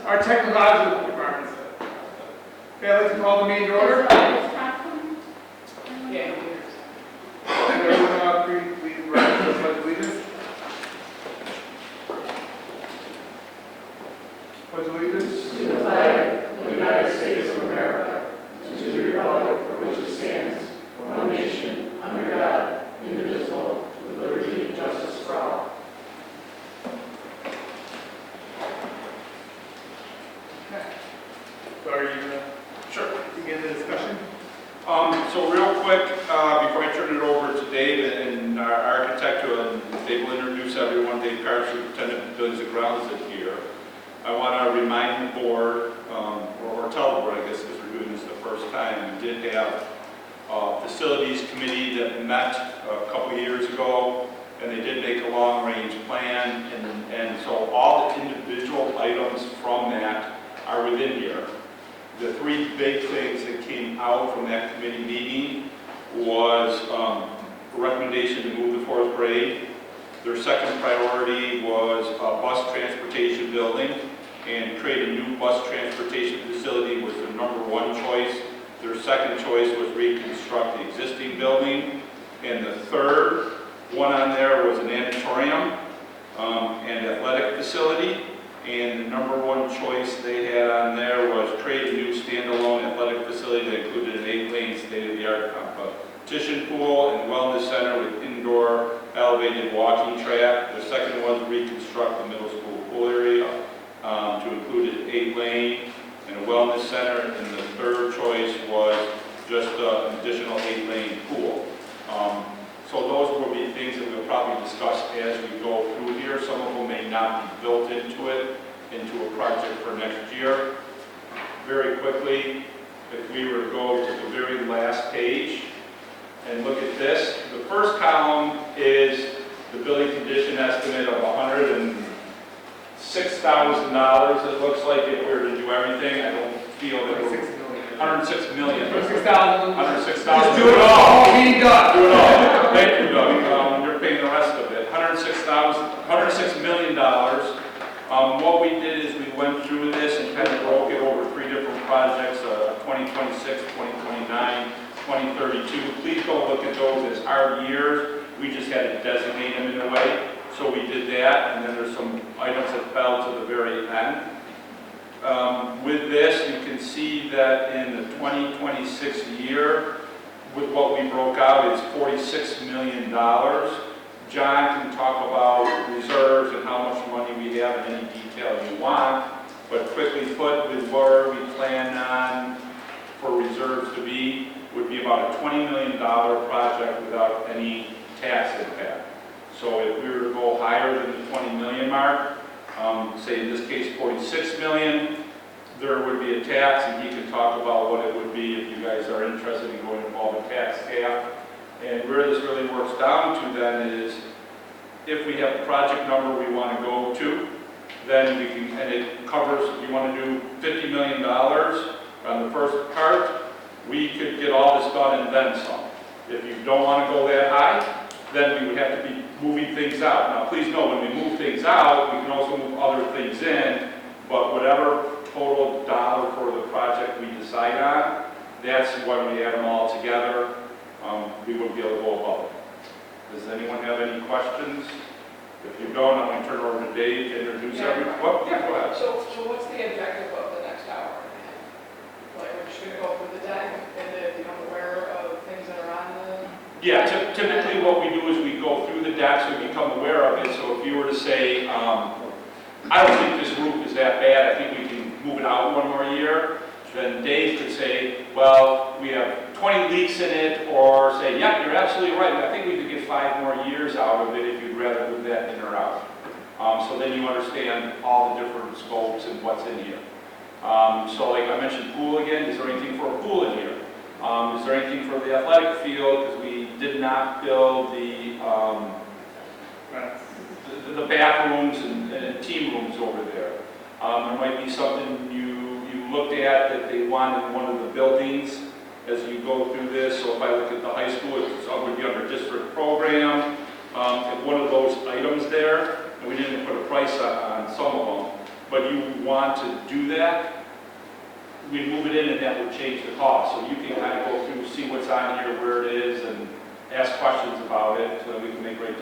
our technological department. Okay, I'd like to call the meeting to order. Yeah. Everyone, please rise to the pledge of allegiance. Pledge allegiance. To the flag of the United States of America, and to the republic for which it stands, one nation, under God, indivisible, with liberty and justice for all. So are you going Sure. to begin the discussion? So real quick, before I turn it over to Dave and our architect, and Dave will introduce everyone, Dave Carr, Superintendent of Buildings and Grounds is here. I want to remind the board, or tell the board, I guess, because we're doing this the first time, we did have a facilities committee that met a couple years ago, and they did make a long-range plan, and so all the individual items from that are within here. The three big things that came out from that committee meeting was a recommendation to move the fourth grade. Their second priority was a bus transportation building, and create a new bus transportation facility was their number one choice. Their second choice was reconstruct the existing building. And the third one on there was an auditorium and athletic facility. And the number one choice they had on there was create a new standalone athletic facility that included an 8-lane state-of-the-art competition pool and wellness center with indoor elevated walking track. The second was reconstruct the middle school pool area to include an 8-lane and a wellness center. And the third choice was just an additional 8-lane pool. So those will be things that we'll probably discuss as we go through here. Some of them may not be built into a project for next year. Very quickly, if we were to go to the very last page and look at this, the first column is the building condition estimate of $106,000. It looks like if we were to do everything, I don't feel that we're 106 million. 6,000. 106,000. Just do it all. Being done. Do it all. Thank you, Doug. You're paying the rest of it. $106 million. What we did is we went through this and kind of broke it over three different projects, 2026, 2029, 2032. Please don't look at those as our years. We just had to designate them in a way. So we did that, and then there's some items that fell to the very end. With this, you can see that in the 2026 year, with what we broke out, it's $46 million. John can talk about reserves and how much money we have in any detail you want, but quickly put, with where we plan on for reserves to be, would be about a $20 million project without any tax impact. So if we were to go higher than the 20 million mark, say in this case 46 million, there would be a tax, and he can talk about what it would be if you guys are interested in going above a tax cap. And where this really works down to then is, if we have a project number we want to go to, then we can, and it covers, if you want to do $50 million on the first part, we could get all this done and then some. If you don't want to go that high, then we would have to be moving things out. Now please know, when we move things out, we can also move other things in, but whatever total dollar for the project we decide on, that's when we add them all together, we would be able to go above it. Does anyone have any questions? If you don't, I'm going to turn it over to Dave to introduce everyone. Well, yeah, go ahead. So what's the objective of the next hour and a half? Like, we're just going to go through the deck and then become aware of things that are on the... Yeah, typically what we do is we go through the decks, we become aware of it. So if you were to say, I don't think this roof is that bad, I think we can move it out one more year, then Dave could say, well, we have 20 leaks in it, or say, yeah, you're absolutely right, I think we could get 5 more years out of it if you'd rather move that in or out. So then you understand all the different scopes and what's in here. So like I mentioned pool again, is there anything for a pool in here? Is there anything for the athletic field? Because we did not build the bathrooms and team rooms over there. There might be something you looked at that they want in one of the buildings as you go through this. So if I look at the high school, it would be under district program. If one of those items there, and we didn't put a price on some of them, but you want to do that, we move it in and that would change the cost. So you can kind of go through, see what's on here, where it is, and ask questions about it, so that we can make great,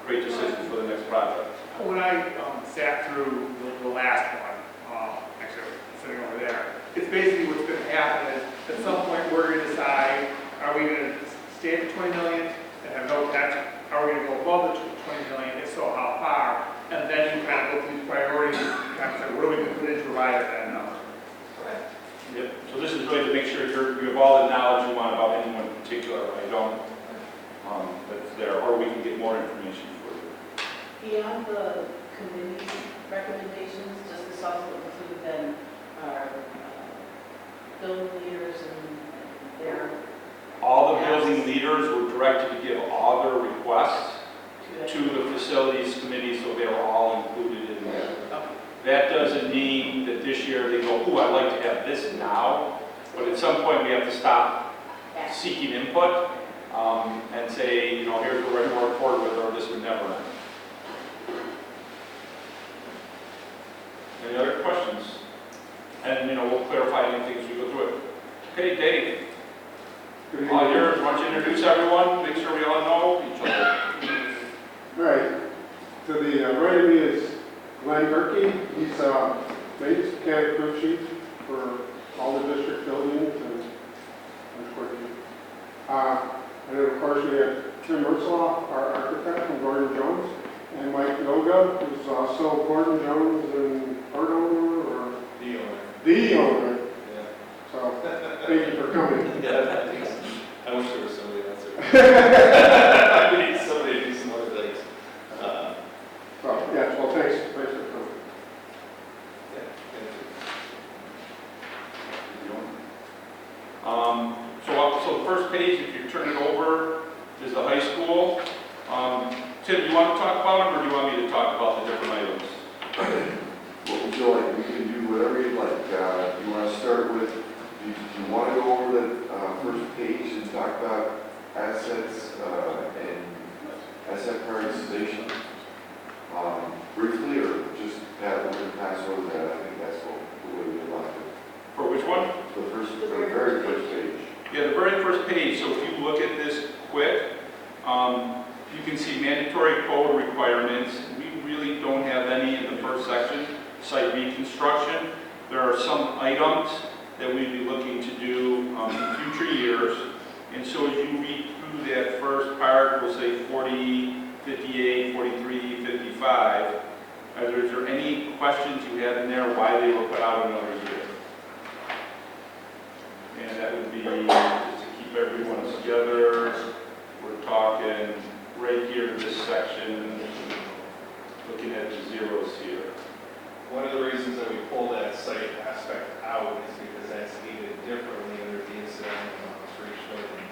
great decisions for the next project. When I sat through the last one, actually sitting over there, it's basically what's going to happen is at some point we're going to decide, are we going to stay at the 20 million and have no tax? Are we going to go above the 20 million? If so, how far? And then you kind of go through these priorities and kind of say, what are we going to put in to arrive at that number? Yep. So this is really to make sure you have all the knowledge you want about anyone in particular. That's there, or we can get more information for you. Beyond the committee's recommendations, does this also include then our building leaders and their? All the building leaders were directed to give all their requests to the facilities committee, so they were all included in there. That doesn't mean that this year they go, ooh, I'd like to have this now, but at some point we have to stop seeking input and say, here's what we're going to work forward with, or this would never end. Any other questions? And, we'll clarify anything as we go through it. Okay, Dave. All yours. Why don't you introduce everyone, make sure we all know each other. Right. To the right of me is Glenn Gerke. He's base mechanic crew chief for all the district buildings and and then of course we have Tim Ursula, our architect from Gordon Jones, and Mike Noga, who's also Gordon Jones and part owner or The owner. the owner. Yeah. So thank you for coming. Yeah, thanks. I wish there was somebody else there. We need somebody to do some other things. So yeah, well thanks for coming. Yeah, thank So the first page, if you turn it over, is the high school. Tim, do you want to talk about them, or do you want me to talk about the different items? What would you like? We can do whatever you'd like. You want to start with, do you want to go over the first page and talk about assets and asset prioritization briefly, or just we're going to pass over that? I think that's the way we want it. For which one? The very first page. Yeah, the very first page. So if you look at this quick, you can see mandatory code requirements. We really don't have any in the first section. Site reconstruction. There are some items that we'd be looking to do in future years. And so as you read through that first part, we'll say 40, 58, 43, 55. Is there any questions you have in there why they were put out another year? And that would be just to keep everyone together. We're talking right here in this section, looking at the zeros here. One of the reasons that we pull that site aspect out is because that's needed differently under the incidental and on-street building.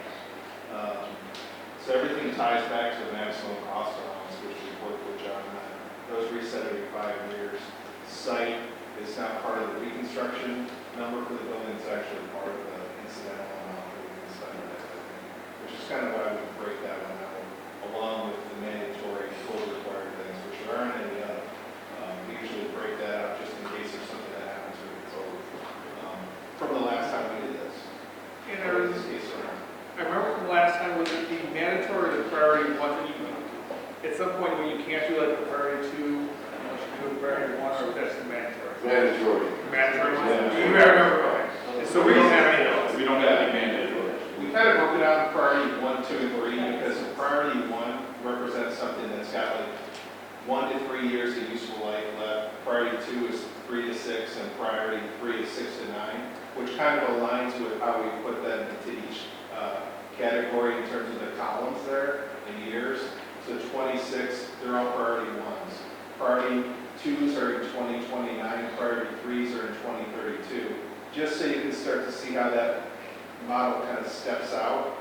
So everything ties back to the maximum cost allowance, which we worked with John on. Those reset every 5 years. Site is not part of the reconstruction number for the building, it's actually part of the incidental amount that we can spend on that building, which is kind of why we break that one out, along with the mandatory code required things, which there aren't any other. We usually break that out just in case there's something that happens with the code. From the last time we did this. And Or this case around. I remember from last time, was it the mandatory or the priority one that you, at some point when you can't do like a priority 2, unless you do a priority 1, or that's the mandatory? Mandatory. Mandatory one? Yeah. You remember, okay. And so we don't have any of those. We don't have any mandatory. We kind of broke it out in priority 1, 2, and 3 because priority 1 represents something that's got like 1 to 3 years of useful life left. Priority 2 is 3 to 6, and priority 3 is 6 to 9, which kind of aligns with how we put them into each category in terms of the columns there, the years. So 26, they're all priority 1s. Priority 2s are in 2029, priority 3s are in 2032. Just so you can start to see how that model kind of steps out.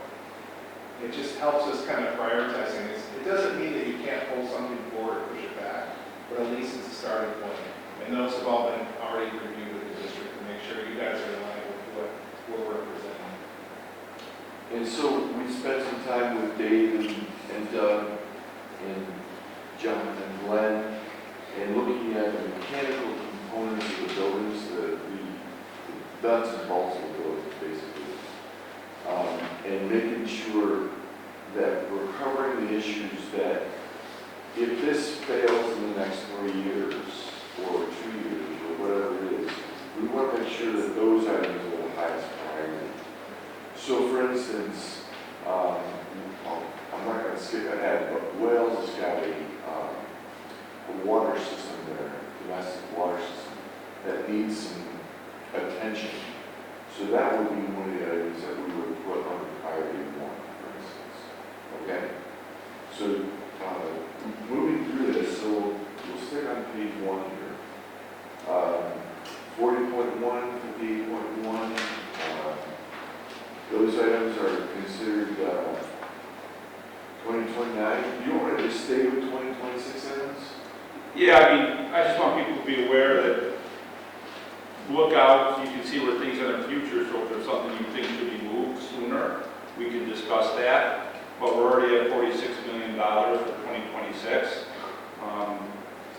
It just helps us kind of prioritizing this. It doesn't mean that you can't pull something forward or push it back, but at least it's a starting point. And those have all been already reviewed with the district to make sure you guys are in line with what we're representing. And so we spent some time with Dave and Doug and John and Glenn and looking at the mechanical nuts and bolts of the building, basically. And making sure that we're covering the issues that if this fails in the next 3 years, or 2 years, or whatever it is, we want to make sure that those items are the highest priority. So for instance, I'm not going to skip ahead, but Wales has got a water system there, domestic water system, that needs some attention. So that would be one of the items that we would put on priority 1, for instance. Okay? So moving through this, so we'll stick on page 1 here. 40.1, 58.1, those items are considered 2029. Do you want to just stay with 2026 items? Yeah, I mean, I just want people to be aware that look out, you can see where things are in the future, so if there's something you think should be moved sooner, we can discuss that. But we're already at $46 million for 2026.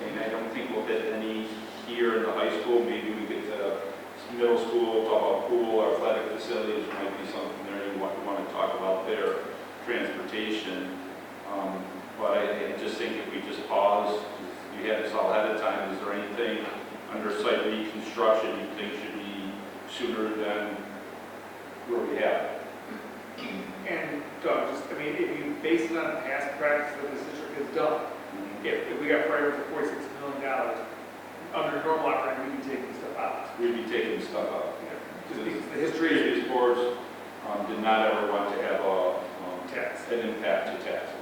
And I don't think we'll hit any here in the high school. Maybe we get to middle school, talk about pool, athletic facilities, might be something there you want to talk about there, transportation. But I just think if we just pause, you had this all ahead of time, is there anything under site reconstruction you think should be sooner than where we have? And Doug, just, I mean, if you base it on past practice that this district has done, if we got prior for $46 million, under normal operating, we'd be taking stuff out. We'd be taking stuff out. Just because the history Previous boards did not ever want to have tax. an impact to taxes.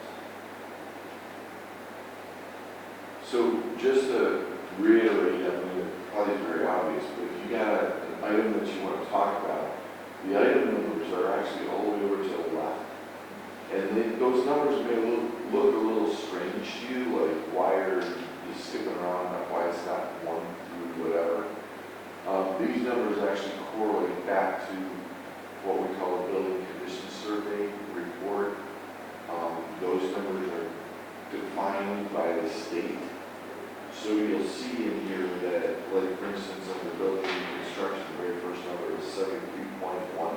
So just to reiterate, I mean, it probably is very obvious, but if you got an item that you want to talk about, the item numbers are actually all the way over to the left. And those numbers may look a little strange to you, like why are you skipping around, why it's not 1 through whatever. These numbers actually correlate back to what we call a building condition survey report. Those numbers are defined by the state. So you'll see in here that, like for instance, under building construction, the very first number is 73.1.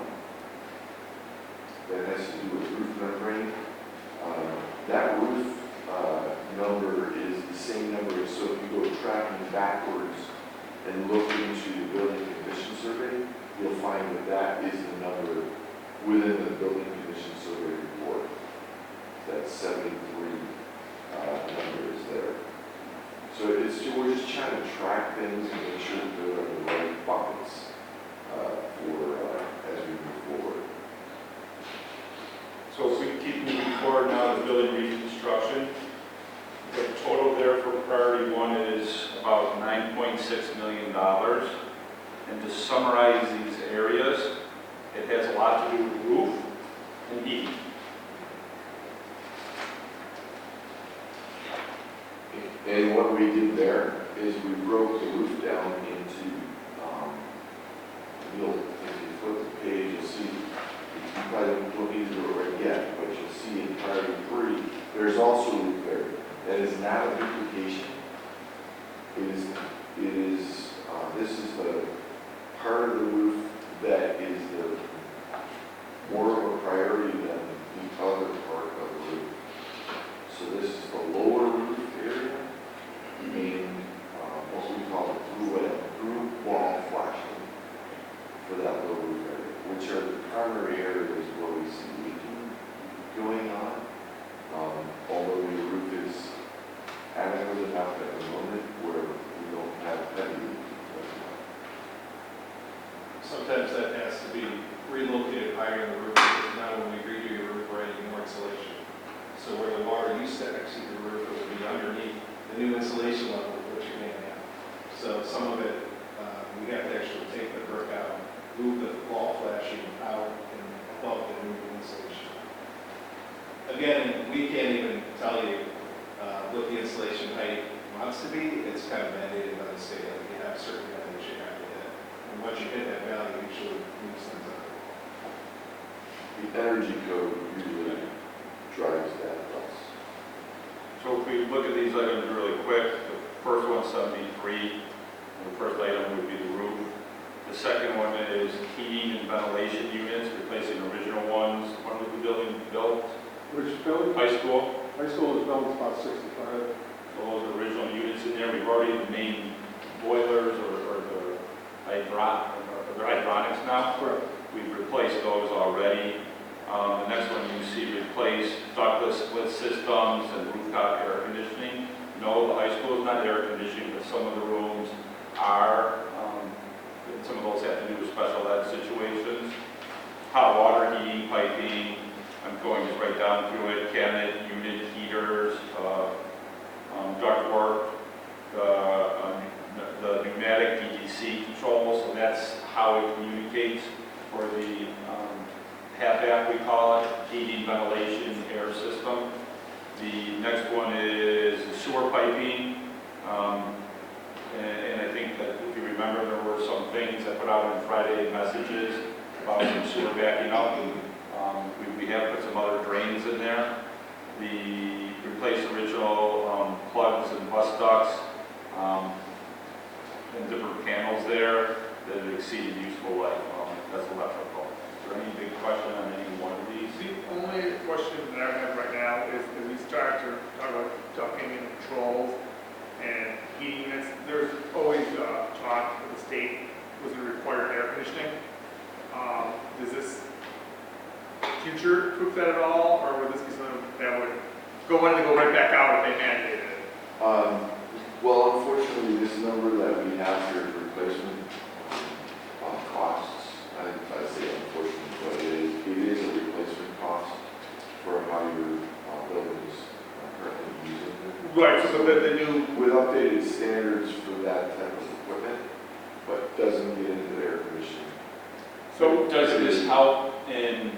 That has to do with roof membrane. That roof number is the same number, so if you go tracking backwards and look into the building condition survey, you'll find that that is the number within the building condition survey report. That 73 number is there. So we're just trying to track things and make sure that they're in the right buckets as we move forward. So if we keep moving forward now to building reconstruction, the total there for priority 1 is about $9.6 million. And to summarize these areas, it has a lot to do with roof and heat. And what we did there is we broke the roof down into, if you flip the page, you'll see, you probably don't need to do it right yet, but you'll see in priority 3, there's also a roof there. That is not a duplication. This is the part of the roof that is more of a priority than the other part of the roof. So this is the lower roof area, and what we call through wall flashing for that lower roof area, which are the primary areas where we see leaking going on. Although the roof is adequate enough at the moment where we don't have heavy leaking going on. Sometimes that has to be relocated higher in the roof, because now when we redo your roof, we're adding more insulation. So where the water used to exceed the roof, it would be underneath the new insulation level, which you may have. So some of it, we have to actually take the brick out, move the wall flashing out and above the new insulation. Again, we can't even tell you what the insulation height wants to be. It's kind of mandated by the state. Like you have certain values you have to hit. And once you hit that value, it usually moves things up. The energy code usually drives that bus. So if we look at these items really quick, the first one's 73. The first item would be the roof. The second one is heating and ventilation units, replacing original ones. When was the building built? Which building? High school. High school is built about 65. So those are original units in there. We've already the main boilers or they're hydronics now. Correct. We've replaced those already. The next one you see replace ductless split systems and rooftop air conditioning. No, the high school is not air conditioning, but some of the rooms are. And some of those have to do with special ed situations. Hot water heating, piping. I'm going just right down through it. Cabinet, unit heaters, ductwork, the pneumatic DTC controls. So that's how it communicates for the half-app, we call it, heating, ventilation, air system. The next one is sewer piping. And I think that if you remember, there were some things that put out on Friday messages about some sewer backing up. And, we have put some other drains in there. The replace original plugs and bus ducts and different panels there that have exceeded useful life. That's electrical. Is there any big question on any one of these? The only question that I have right now is as we start to talk about ducting and controls and heating units, there's always talk that the state was going to require air conditioning. Does this future-proof that at all, or would this be something that would go in and go right back out if they mandated it? Well, unfortunately, this number that we have here, replacement costs, I say unfortunately, but it is a replacement cost for how your building is currently using it. Right, so the new, With updated standards for that type of equipment, but doesn't get into the air conditioning. So does this help in,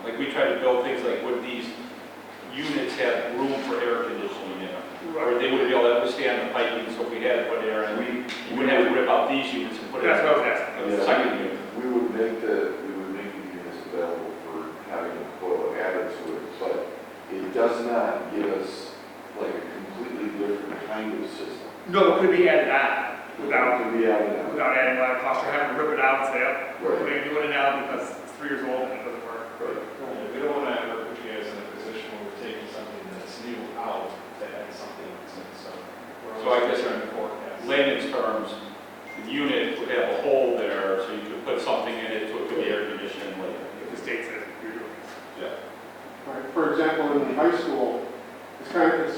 like we try to build things like would these units have room for air conditioning in them? Or they wouldn't be able to withstand the piping, so if we had to put air in, we wouldn't have to rip out these units and put it in that's what I was asking. the second unit. We would make the units available for having a coil added to it, but it does not give us like a completely different kind of system. No, it could be added on without, It could be added on. without adding a lot of cost or having to rip it out and say, oh, we're Right. going to do it now because it's 3 years old and it doesn't work. Right. We don't want to ever put you guys in a position where we're taking something that's new out to add something that's in, so. So I guess in forecast. layman's terms, the unit would have a hole there, so you could put something in it so it could be air conditioned later. If the state says you're doing this. Yeah. Right. For example, in the high school, it's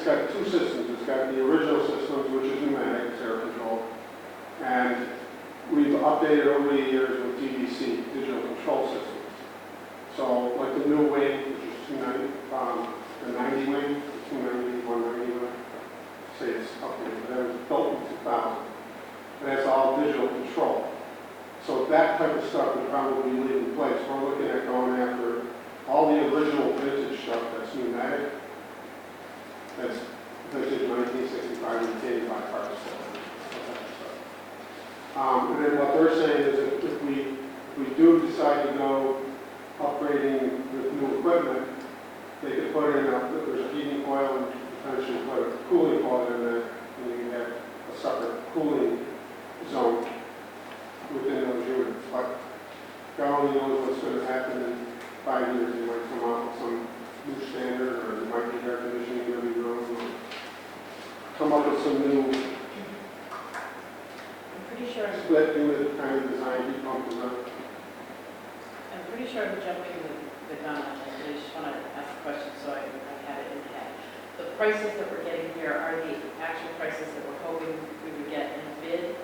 got two systems. It's got the original systems, which is pneumatic, it's air control, and we've updated over the years with DVC, digital control systems. So, like the new wing, which is 290, the 90 wing, 290, 190 wing, say it's updated, but that was built in 2000. And that's all digital control. So that type of stuff would probably leave in place. We're looking at going after all the original vintage stuff that's pneumatic. That's vintage 1965, 1985 parts, that type of stuff. And then what they're saying is that if we do decide to go upgrading with new equipment, they could put in there's a heating coil and potentially put a cooling coil in there, and you can have a separate cooling zone within those units. But God only knows what's going to happen in 5 years. They might come out with some new standard, or there might be air conditioning in every room, or come up with some new I'm pretty sure, split unit kind of design, heat pump design. I'm pretty sure I'm jumping the gun on this, but I just want to ask a question so I have it in head. The prices that we're getting here are the actual prices that we're hoping we would get in a bid.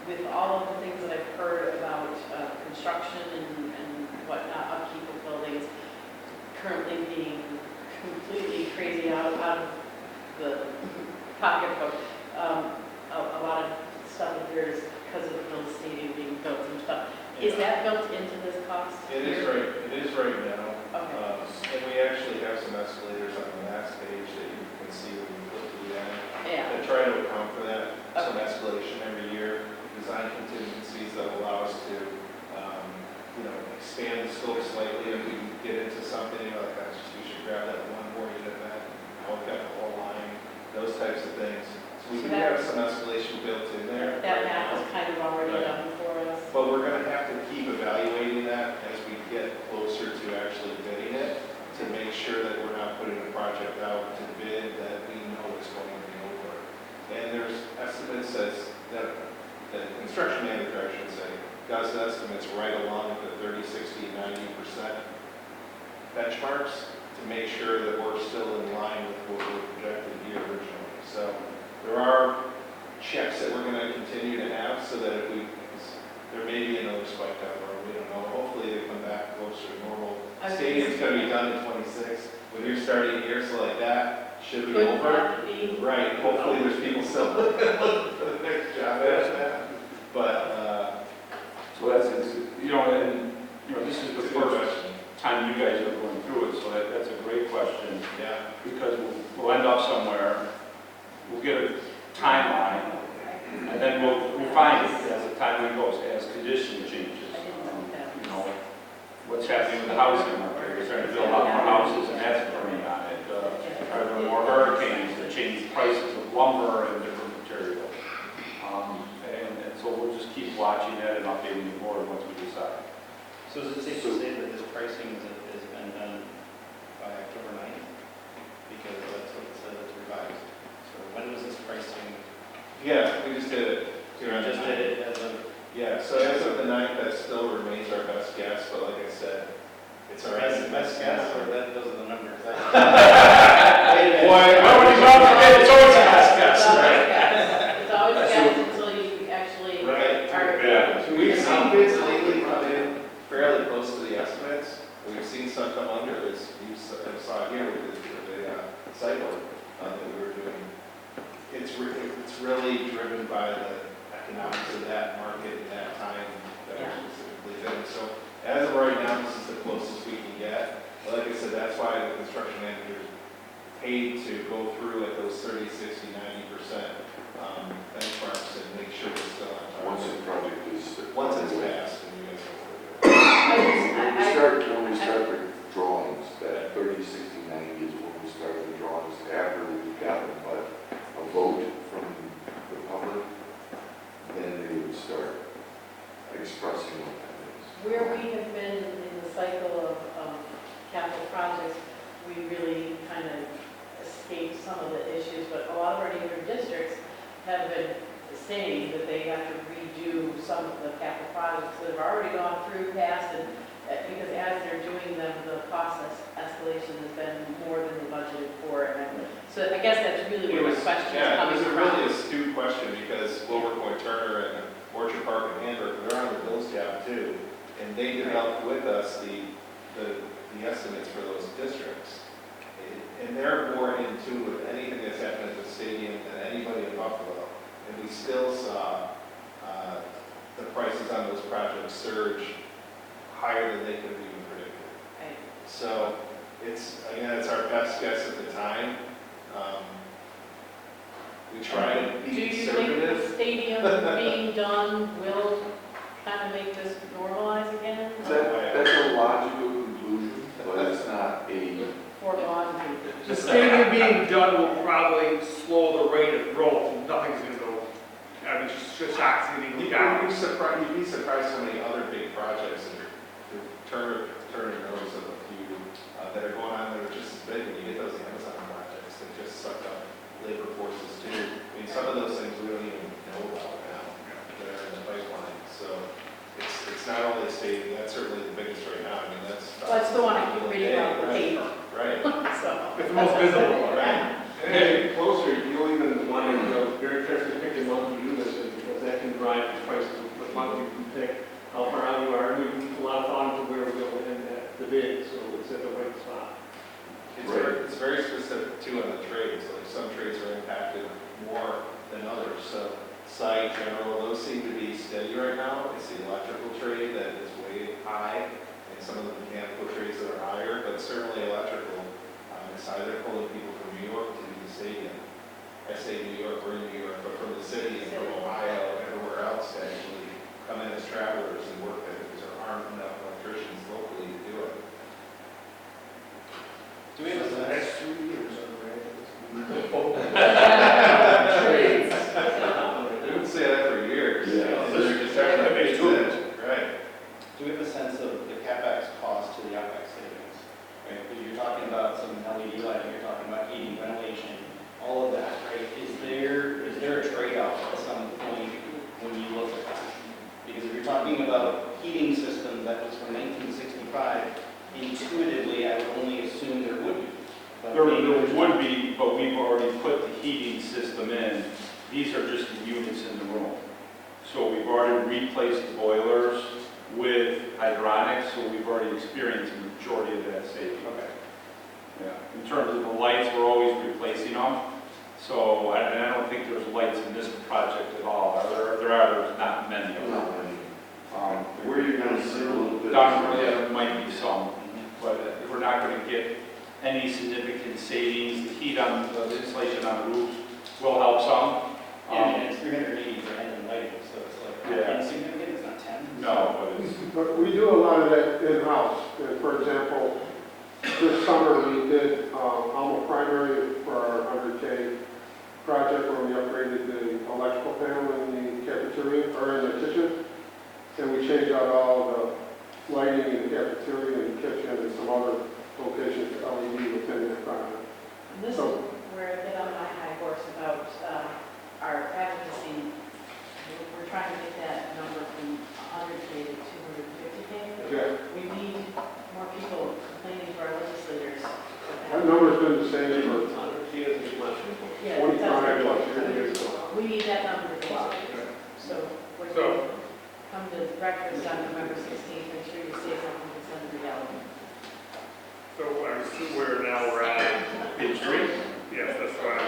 With all of the things that I've heard about construction and whatnot, upkeep of buildings currently being completely crazy out of the pocketbook, a lot of stuff appears because of the stadium being built and stuff. Is that built into this cost? It is right now. Okay. And we actually have some escalators on the last page that you can see when you look through that. Yeah. To try to account for that, some Okay. escalation every year, design contingencies that allow us to, expand the scope slightly if we get into something, like, we should grab that one more unit back, now we've got the whole line, those types of things. We do have some escalation built in there. That right math now. is kind of already Right. done for us. But we're gonna have to keep evaluating that as we get closer to actually bidding it, to make sure that we're not putting a project out to bid that we know is going to be over. And there's estimates that the construction manager, I should say, does estimates right along with the 30, 60, 90% benchmarks to make sure that we're still in line with what we projected here originally. So there are checks that we're gonna continue to have so that if there may be another spike down the road, we don't know. Hopefully they come back closer to normal. Stadium's gonna be done in 26. With your starting year, so like that, should be Could over. have to be. Right, hopefully there's people still looking for the next job after that. But, So that's, this is the it's a good first question. time you guys are going through it, so that's a great question, Yeah. because we'll end up somewhere, we'll get a timeline, and then we'll refine it as the timeline goes, as condition changes. I didn't know that. You know, what's happening with the housing market, we're starting to build a lot more houses, and that's burning on it. Are there more hurricanes that change prices of lumber and different material? And so we'll just keep watching that and updating the board once we decide. So is it safe to say that this pricing has been done by October 9th? Because that's what it says, it's revised. So when was this pricing? Yeah, we just did it. You just did it as of, Yeah, so as of the 9th, that still remains our best guess, but like I said, it's our best guess, or that, those are the numbers? Boy, nobody's on the bid, it's always a best guess, It's always right? guess. It's always guess until you actually Right. are. Yeah. We've seen bids lately come in fairly close to the estimates. We've seen some come under, as you saw here with the cycle that we were doing. It's really driven by the economics of that market at that time that we're specifically doing. So as of right now, this is the closest we can get. But like I said, that's why the construction managers paid to go through at those 30, 60, 90% benchmarks and make sure we're still on Once target. the project is. Once it's passed, and you guys know what we're doing. When we start the drawings, that 30, 60, 90 is when we start the drawings after we've gotten a vote from the public, then they would start expressing what that is. Where we have been in the cycle of capital projects, we really kind of escaped some of the issues, but a lot of our neighboring districts have been saying that they have to redo some of the capital projects that have already gone through, passed, and because as they're doing them, the cost escalation has been more than they budgeted for. And so I guess that's really where the question is Yeah, it coming was a from. really astute question because Wilbur Point Turner and Orchard Park and Hamburg, they're on the Bills job too. And they developed with us the estimates for those districts. And they're more in tune with anything that's happened at the stadium than anybody in Buffalo. And we still saw the prices on those projects surge higher than they could have even predicted. Right. So it's our best guess at the time. We try to Do be you think conservative. the stadium being done will kind of make this normalize again? That's a logical conclusion, but it's not a, Foregone. The stadium being done will probably slow the rate of growth, nothing's gonna go, I mean, just shocks anything You'd down. be surprised how many other big projects, and Turner knows of a few that are going on that are just as big. When you get those Amazon projects that just suck up labor forces too. I mean, some of those things we don't even know about now that are in the pipeline. So it's not only a stadium, that's certainly the biggest right now. I mean, that's. That's the one I keep reading about the Right, paper. Right. So. It's the most visible one. Right. And as you get closer, you'll even want to very carefully pick your monthly units because that can drive the price of what monthly you pick, how far out you are. And we put a lot of thought into where we're going in the bid, so it's at the right spot. It's very specific too on the trades, like some trades are impacted more than others, so site, general, those seem to be steady right now. It's the electrical trade that is way high, and some of the mechanical trades that are higher, but certainly electrical, it's either pulling people from New York to the stadium. I say New York, we're in New York, but from the city and from Ohio, everywhere else to actually come in as travelers and work there, because there aren't enough electricians locally to do it. do we have a That's 2 years already. Trade. would be, but we've already put the heating system in. These are just the units in the room. So we've already replaced the boilers with hydronics, so we've already experienced the majority of that savings. Okay. Yeah. In terms of the lights, we're always replacing them. So I don't think there's lights in this project at all. There's not many of them. Not many. Where you're gonna see a little bit. Down there, there might be some, but we're not going to get any significant savings. The heat on, the insulation on the roofs will help some. Yeah, I mean, it's 380 grand in lighting, so it's like Yeah. insignificant, it's not 10. No, but it's, But we do a lot of that in-house. And for example, this summer we did Alma Primary for our 100K project where we upgraded the electrical panel in the cafeteria, or in the kitchen. And we changed out all the lighting in the cafeteria and the kitchen and some other locations to LED within that project. And this is where I get on my high horse about our advocacy. We're trying to get that number from 100K to 250K. Yeah, We need more people complaining to our legislators. that number's been the same for 100 years is much. Yeah, 25 plus that's- years. We need that number to go up. So we're going to come to breakfast on November 16th, make sure you say something to Senator Galvin. So I assume we're at page 3. yes, that's what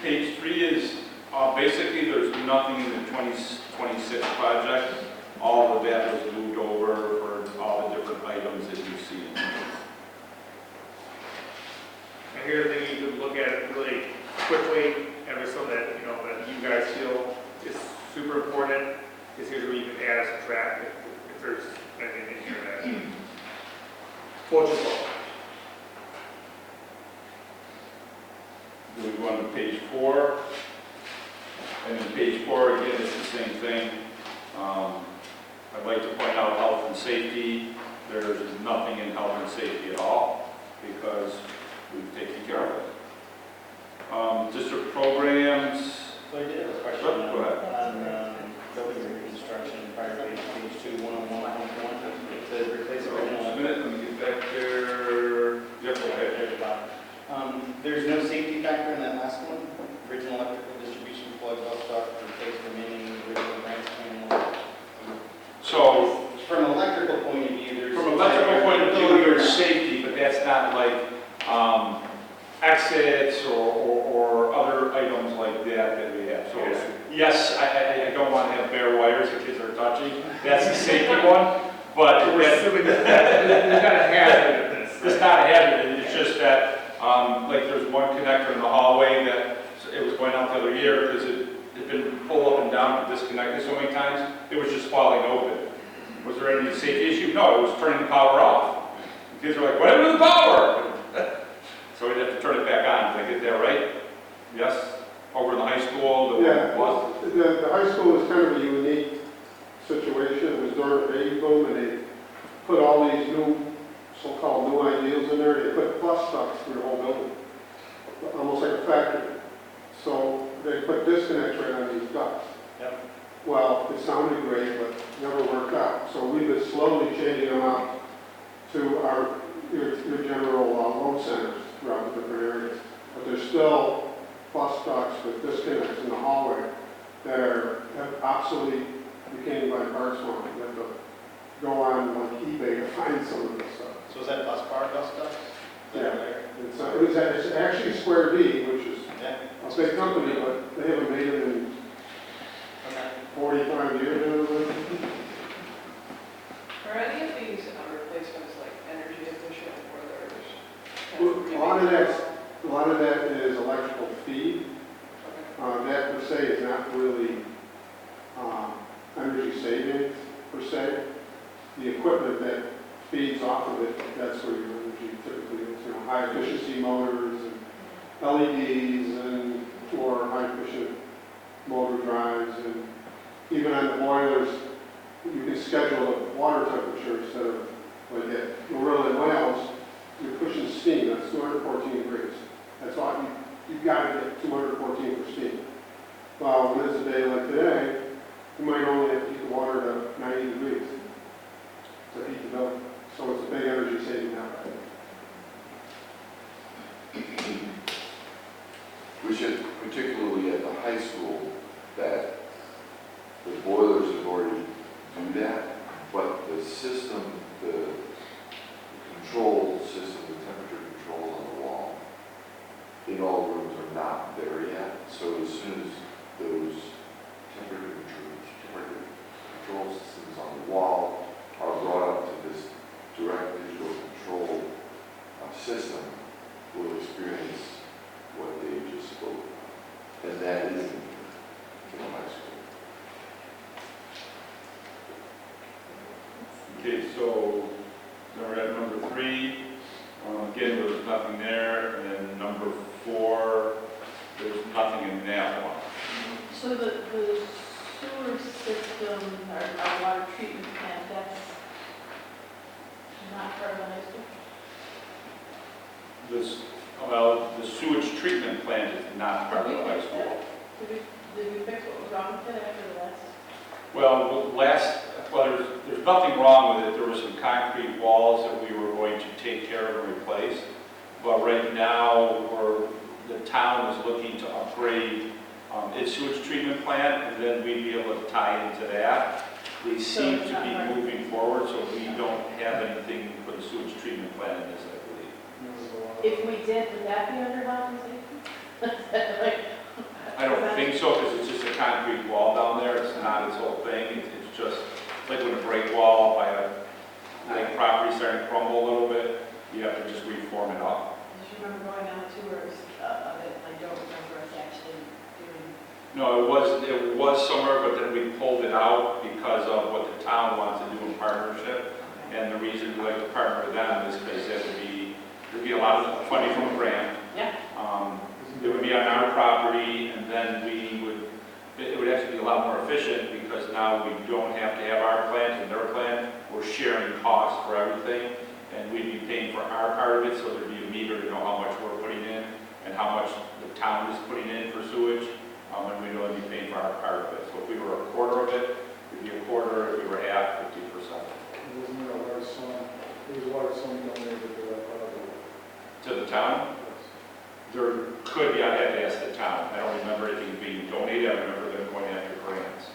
Page 3 is, basically there's nothing in the 2026 project. All of that was moved over for all the different items that you see. And here's the thing, you can look at it really quickly, and there's some that, that you guys feel is super important, is here's where you can add or subtract if there's anything in here that. Fortune. We go on to page 4. And then page 4, again, it's the same thing. I'd like to point out health and safety. There's nothing in health and safety at all because we've taken care of it. District programs. So I did have a question Go ahead. on building reconstruction, prior to page 2, 101.1. It says replace Just original. a minute, let me get back there. Yep, okay. There's a lot. There's no safety factor in that last one. Original electrical distribution plug, bus duct, replace remaining original branch panel. So, From an electrical point of view, there's. from an electrical point of view, there's safety, but that's not like exits or other items like that we have. So, yes, I don't want to have bare wires the kids are touching. That's the safety one, but We're assuming that there's not a hazard in this. it's not a hazard. It's just that, like there's one connector in the hallway that it was going out the other year because it had been pulled up and down and disconnected so many times, it was just falling open. Was there any safety issue? No, it was turning the power off. The kids were like, what happened to the power? So we'd have to turn it back on. Did I get that right? Yes? Over in the high school? Yeah, What? the high school is kind of a unique situation. It was during the baby boom, and they put all these new, so-called new ideals in there. They put bus ducts through the whole building, almost like a factory. So they put disconnects right on these ducts. Yep. Well, it sounded great, but never worked out. So we've been slowly changing them out to your general load centers throughout the different areas. But there's still bus ducts with disconnects in the hallway that are obsolete. You can't even buy parts for them. You have to go on like eBay to find some of this stuff. So is that bus bar, bus duct? Yeah. It's actually Square D, which is Yeah. a big company, but they haven't made it in Okay. 45 years. Are any of these replacements like energy efficient or there's? A lot of that is electrical feed. That per se is not really energy saving per se. The equipment that feeds off of it, that's where your energy typically is. High efficiency motors and LEDs and or high efficient motor drives, and even on the boilers, you can schedule the water temperature instead of like at Gorilla in Wales, you're pushing steam, that's 214 degrees. That's all, you've got to get 214 for steam. Well, when it's a day like today, you might only have to heat the water to 90 degrees to heat the building. So it's a big energy saving that way. which is particularly at the high school, that the boilers have already do that, but the system, the control system, the temperature controls on the wall in all rooms are not there yet. So as soon as those temperature control systems on the wall are brought up to this direct digital control system, we'll experience what they just spoke about. And that is in high school. Okay, so now we're at number 3. Again, there was nothing there. And then number 4, there's nothing in that one. So the sewer system, our water treatment plant, that's not part of the high school? Well, the sewage treatment plant is not part of the high school. Did we fix what was wrong with it after the last? Well, there's nothing wrong with it. There were some concrete walls that we were going to take care of and replace. But right now, the town is looking to upgrade its sewage treatment plant, and then we'd be able to tie into that. They seem to be moving forward, so we don't have anything for the sewage treatment plant in this, I believe. If we did, would that be under health and safety? I don't think so, because it's just a concrete wall down there. It's not its whole thing. It's just like when a break wall by a property starting to crumble a little bit, you have to just reform it up. Just remember going on tours of it, I don't remember us actually doing. No, it was somewhere, but then we pulled it out because of what the town wants to do in partnership. And the reason we like to partner with them is because there'd be a lot of funding from a grant. Yeah. It would be on our property, and then it would actually be a lot more efficient because now we don't have to have our plant and their plant. We're sharing costs for everything, and we'd be paying for our part of it, so there'd be a meter to know how much we're putting in and how much the town is putting in for sewage, and we'd only be paying for our part of it. So if we were a quarter of it, it'd be a quarter. If we were half, 50%. Wasn't there a large sum, there was a large sum donated to that project? To the town? There could be, I'd have to ask the town. I don't remember anything being donated. I remember them going after grants.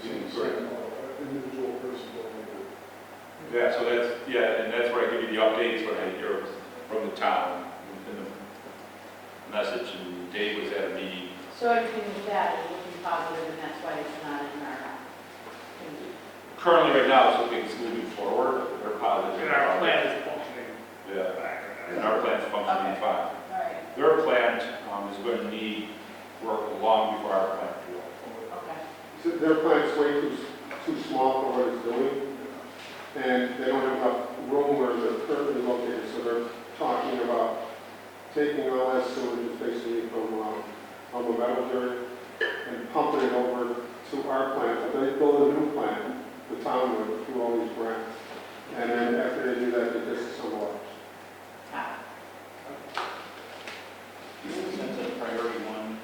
Individual person donated. Yeah, so and that's where I give you the updates when I hear from the town in the message, and Dave was at a meeting. So everything with that is looking positive, and that's why it's not in our. Currently, right now, it's looking moving forward. They're positive. And our plant is functioning. Yeah, and our plant's functioning fine. All right, Their plant is going to need work long before our plant will. okay. So their plant's way too small for what it's doing, and they don't have enough room where they're currently located, so they're talking about taking all that sewage basically from the metal jury and pumping it over to our plant. But they build a new plant, the town would, through all these grants. And then after they do that, they just somewhere else. Since it's priority 1,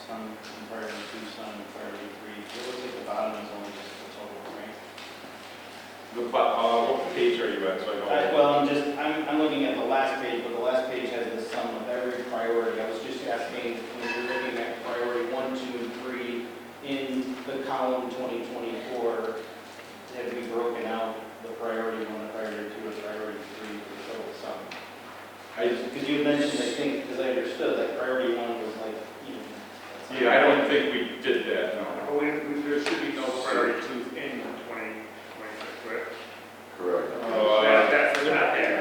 some, priority 2, some, priority 3, it looks like the bottom is only just the total, right? What page are you at? So I know. Well, I'm looking at the last page, but the last page has the sum of every priority. I was just asking, when you're looking at priority 1, 2, and 3 in the column 2024, have we broken out the priority 1, the priority 2, or priority 3 for the total sum? Because you mentioned, I think, because I understood that priority 1 was like even. Yeah, I don't think we did that, no. But there should be no priority 2 in 2026, right? Correct. That's not there.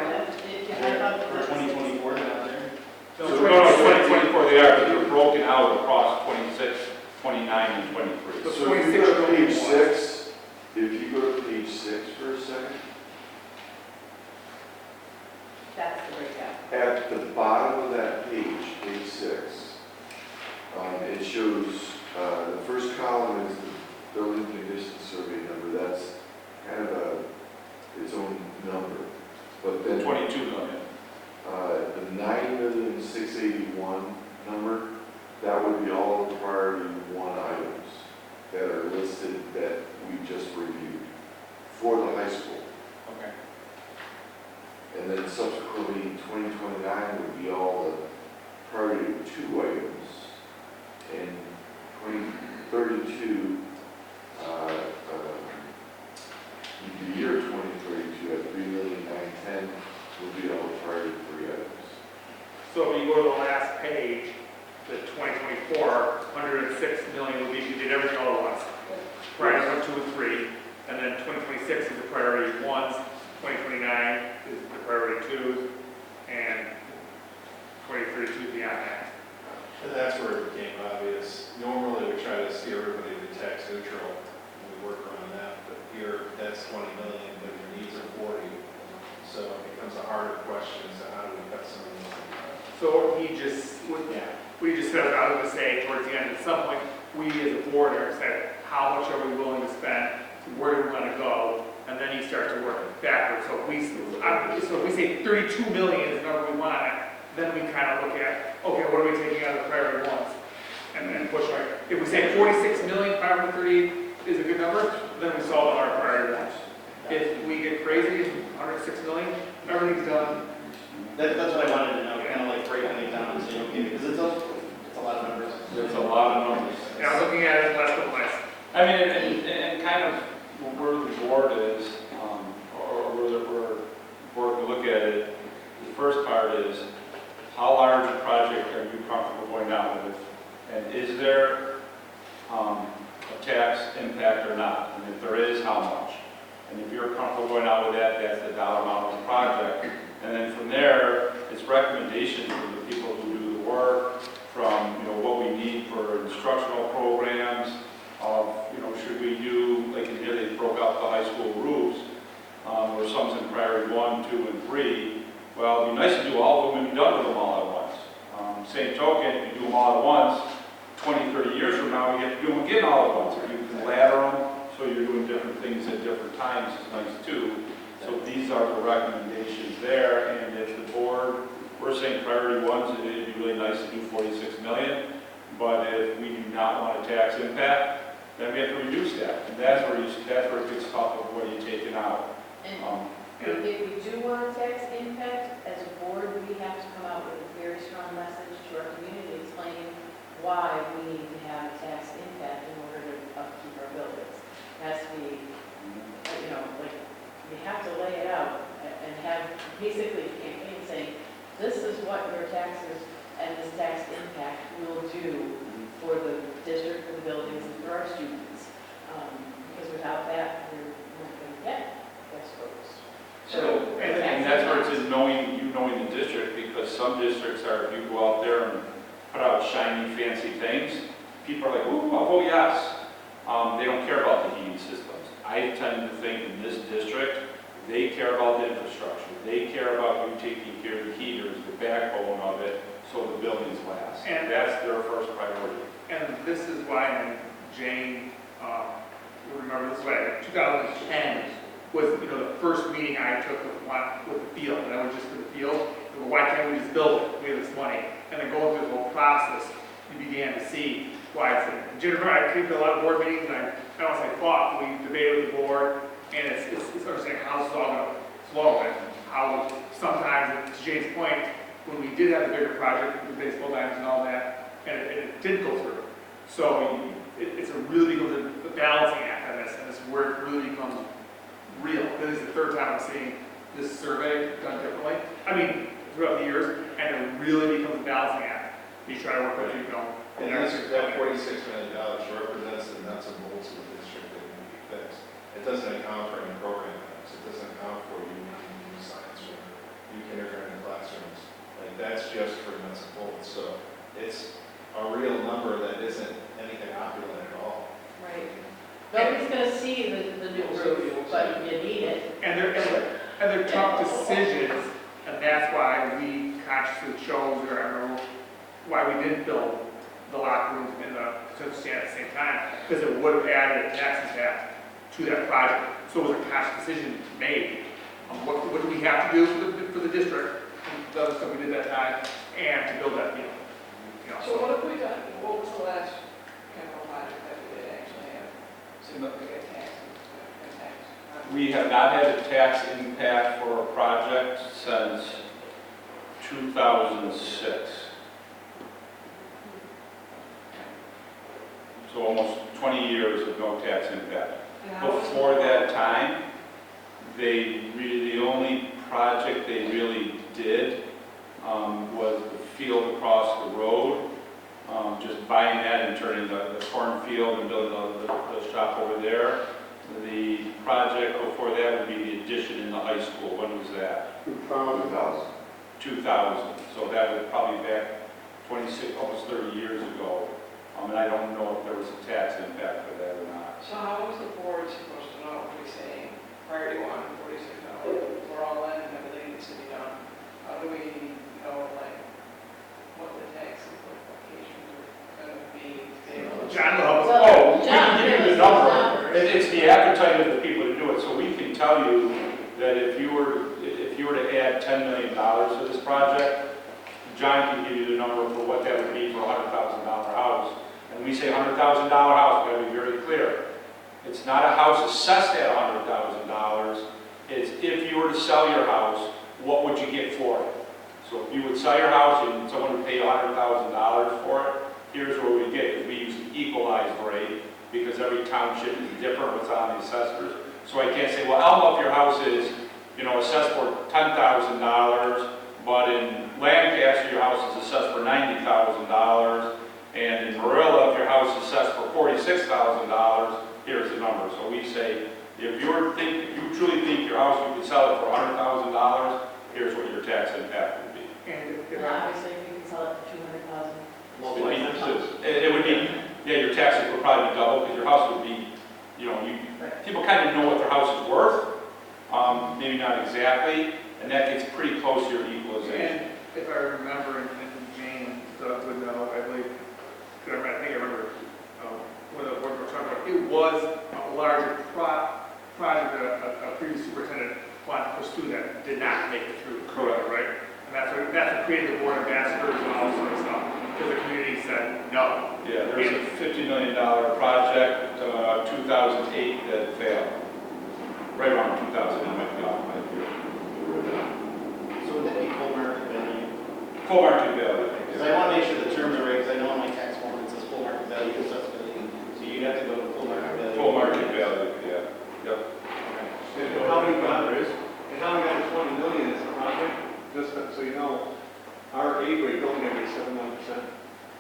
For 2024, they're not there? No, 2024 they are, but they're broken out across 26, 29, and 23. So if you go to page 6, if you go to page 6 for a second, That's the breakout. at the bottom of that page, page 6, it shows, the first column is the building condition survey number. That's kind of its own number. But then 22 million. the 9,681,000 number, that would be all of the priority 1 items that are listed that we just reviewed for the high school. Okay. And then subsequently, 2029 would be all the priority 2 items 32, the year 2032 at 3,910,000 will be all priority 3 items. So if you go to the last page, the 2024, 106 million would be, if you did everything all at once. Priority 1, 2, and 3, and then 2026 is the priority 1s, 2029 is the priority 2s, and 2032 beyond that. And that's where it became obvious. Normally, we try to steer everybody to tax neutral, and we work around that, but here, that's 20 million, but your needs are 40. So it becomes a harder question, so how do we cut some of these? So he just, we just said, I was going to say, towards the end, at some point, we as a board are said, how much are we willing to spend, where do we want to go, and then he starts to work backwards. So if we say 32 million is the number we want, then we kind of look at, okay, what are we taking out of the priority ones? And then push right. If we say 46,530 is a good number, then we solve our priority ones. If we get crazy, 106 million, everything's done. That's what I wanted to know, kind of like breaking it down and saying, okay, because it's a lot of numbers. It's a lot of numbers. And I was looking at it last couple nights. I mean, and kind of where the board is, or where the board can look at it, the first part is, how large a project are you comfortable going down with? And is there a tax impact or not? And if there is, how much? And if you're comfortable going out with that, that's the dollar amount of the project. And then from there, it's recommendations from the people who do the work, from what we need for instructional programs, of should we do, like in here they broke out the high school roofs, where some's in priority 1, 2, and 3. Well, it'd be nice to do all of them and be done with them all at once. Same token, if you do them all at once, 20, 30 years from now, you have to do them again all at once. If you can ladder them, so you're doing different things at different times, is nice too. So these are the recommendations there, and if the board, we're saying priority 1s, it'd be really nice to do 46 million, but if we do not want a tax impact, then we have to reduce that, and that's where it gets tough of what are you taking out. And if we do want a tax impact, as a board, we have to come out with a very strong message to our community explaining why we need to have a tax impact in order to upkeep our buildings. It has to be, we have to lay it out and have basically a campaign saying, this is what your taxes and this tax impact will do for the district, for the buildings, and for our students. Because without that, we're not going to get those folks. And that's where it's in knowing the district, because some districts are, if you go out there and put out shiny, fancy things, people are like, ooh, I'll vote yes. They don't care about the heating systems. I tend to think in this district, they care about the infrastructure. They care about you taking care of the heaters, the backbone of it, so the buildings last. And that's their first priority. And this is why, and Jane, you'll remember this way, 2010 was, the first meeting I took with the field, and I went just to the field. Well, why can't we just build it? We have this money. And then going through the whole process, you began to see why it's a, Jennifer, I came to a lot of board meetings, and I don't say fought, we debated with the board, and it's understanding how this is all going to flow, and how sometimes, to Jane's point, when we did have the bigger project, the baseball diamonds and all that, and it did go through. So it's a really good balancing act on this, and this is where it really becomes real. This is the third time I'm seeing this survey done differently. I mean, throughout the years, and it really becomes a balancing act. You try to work with, And that $46 million represents the nuts and bolts of the district that need to be fixed. It doesn't account for any program items. It doesn't account for new science or new kindergarten classrooms. Like, that's just for nuts and bolts. So it's a real number that isn't anything opulent at all. Right. Nobody's going to see the new roof, but you need it. And they're tough decisions, and that's why we consciously chose, or I don't know, why we didn't build the locker rooms and the stand at the same time, because it would have added a tax impact to that project. So it was a conscious decision made. What do we have to do for the district, the other stuff we did that time, and to build that field. So what have we done? What was the last capital project that we did actually have significant tax impact? We have not had a tax impact for a project since 2006. So So almost 20 years of no tax impact. And how was the Before board? that time, the only project they really did was the field across the road, just buying that and turning the cornfield and building the shop over there. The project before that would be the addition in the high school. When was that? 2000. 2000. So that was probably back 26, almost 30 years ago. And I don't know if there was a tax impact for that or not. So how was the board supposed to know if we say priority one, $46, we're all in and everything needs to be done? How do we know, like, what the tax implications are going to be? John will help us. Oh, we John, can give you the number. It's the appetite of the people to do it. So we can tell you that if you were to add $10 million to this project, John can give you the number for what that would be for a $100,000 house. And we say $100,000 house, we got to be very clear. It's not a house assessed at $100,000. It's if you were to sell your house, what would you get for it? So if you would sell your house and someone would pay $100,000 for it, here's what we get, because we use an equalized rate, because every township is different what's on the assessors. So I can't say, well, Elma, if your house is, assessed for $10,000, but in Lancaster, your house is assessed for $90,000, and in Marilla, if your house is assessed for $46,000, here's the number. So we say, if you truly think your house, you could sell it for $100,000, here's what your tax impact would be. And And obviously, if you can sell it for 200,000. It would be, your taxes would probably be double, because your house would be, people kind of know what their house is worth, maybe not exactly, and that gets pretty close to your equalization. And if I remember, and Jane would know, I believe, I think I remember when the board were talking about, it was a larger project that a previous superintendent wanted to pursue that did not make it through. Correct. Right? And that's what created the board ambassadors and all sorts of stuff, because the community said no. Yeah, there's a $50 million project, 2008 that failed. Right around 2000, I might be off my year. So would that be full market value? Full market value, I think. Because I want to make sure the terms are right, because I know in my tax form it says full market value, because that's building. So you'd have to go to full market value. Full market value, yeah. Yep. And how we got there is, and how we got to 20 million is a project, just so you know, our aid rate building rate is 71%.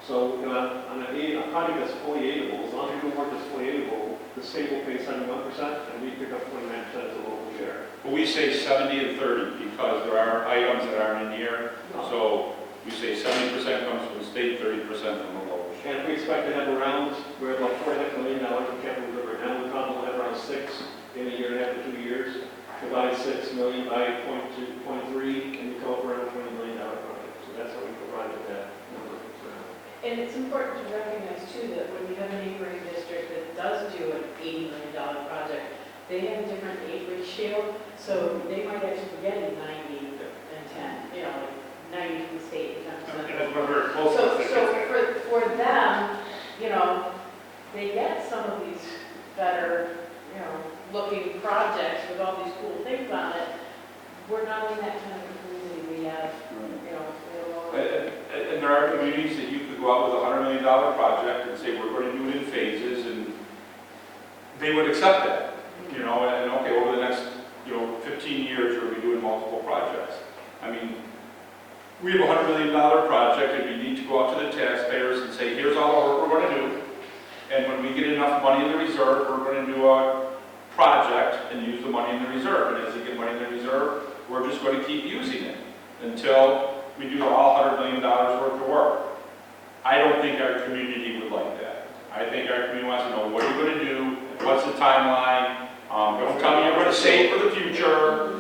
So, on a project that's fully aidable, as long as you do work that's fully aidable, the state will pay 71%, and we pick up 29% as a local share. But we say 70 and 30 because there are items that aren't in here. So we say 70% comes from the state, 30% from the local. And if we expect to have around, we're about $46 million in capital reserve right now, we probably will have around 6 in a year and a half to 2 years. Divide 6 million by 0.3, and you come up around $20 million project. So that's how we provide with that number. And it's important to recognize too that when you have a neighboring district that does do an $80 million project, they have a different aid ratio, so they might actually be getting 90 and 10, like 90 from the state and 10%. And we're very close So, to so for them, they get some of these better, looking projects with all these cool things on it. We're not in that kind of community. We have, And there are communities that you could go out with a $100 million project and say, we're going to do it in phases, and they would accept that. And okay, over the next, 15 years, you're going to be doing multiple projects. I mean, we have a $100 million project, and we need to go out to the taxpayers and say, here's all the work we're going to do. And when we get enough money in the reserve, we're going to do a project and use the money in the reserve. And as you get money in the reserve, we're just going to keep using it until we do all $100 million worth of work. I don't think our community would like that. I think our community wants to know, what are you going to do? What's the timeline? Don't tell me you're going to save for the future.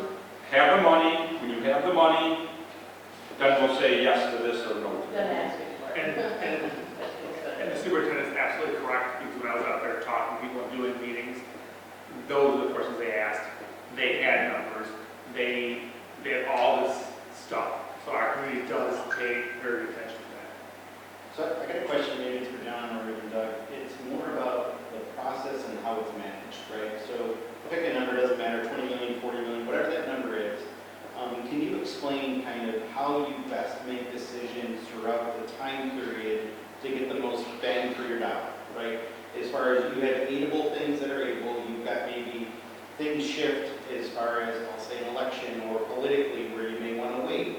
Have the money. When you have the money, then we'll say yes to this or no to then that. ask me for And, it. and the superintendent is absolutely correct, because when I was out there talking to people and doing meetings, those are the questions they asked. They had numbers. They had all this stuff. So our community does pay very good attention to that. So I got a question, maybe it's for John or even Doug. It's more about the process and how it's managed, right? So pick a number, doesn't matter, 20 million, 40 million, whatever that number is. Can you explain kind of how you best make decisions throughout the time period to get the most bang for your dollar, right? far as you have aidable things that are aidable, you've got maybe things shift as far as, I'll say, an election or politically where you may want to wait.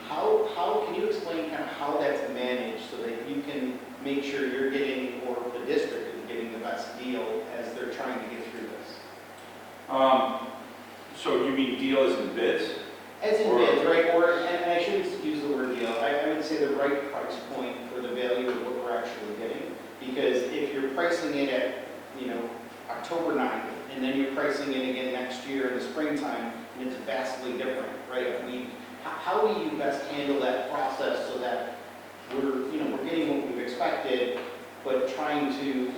How can you explain kind of how that's managed so that you can make sure you're getting, or the district is getting the best deal as they're trying to get through this? So you mean deal as in bids? As in bids, right, or, and I shouldn't use the word deal, I would say the right price point for the value of what we're actually getting. Because if you're pricing it at, October 9th, and then you're pricing it again next year in the springtime, and it's vastly different, right? How do you best handle that process so that we're getting what we've expected, but trying to,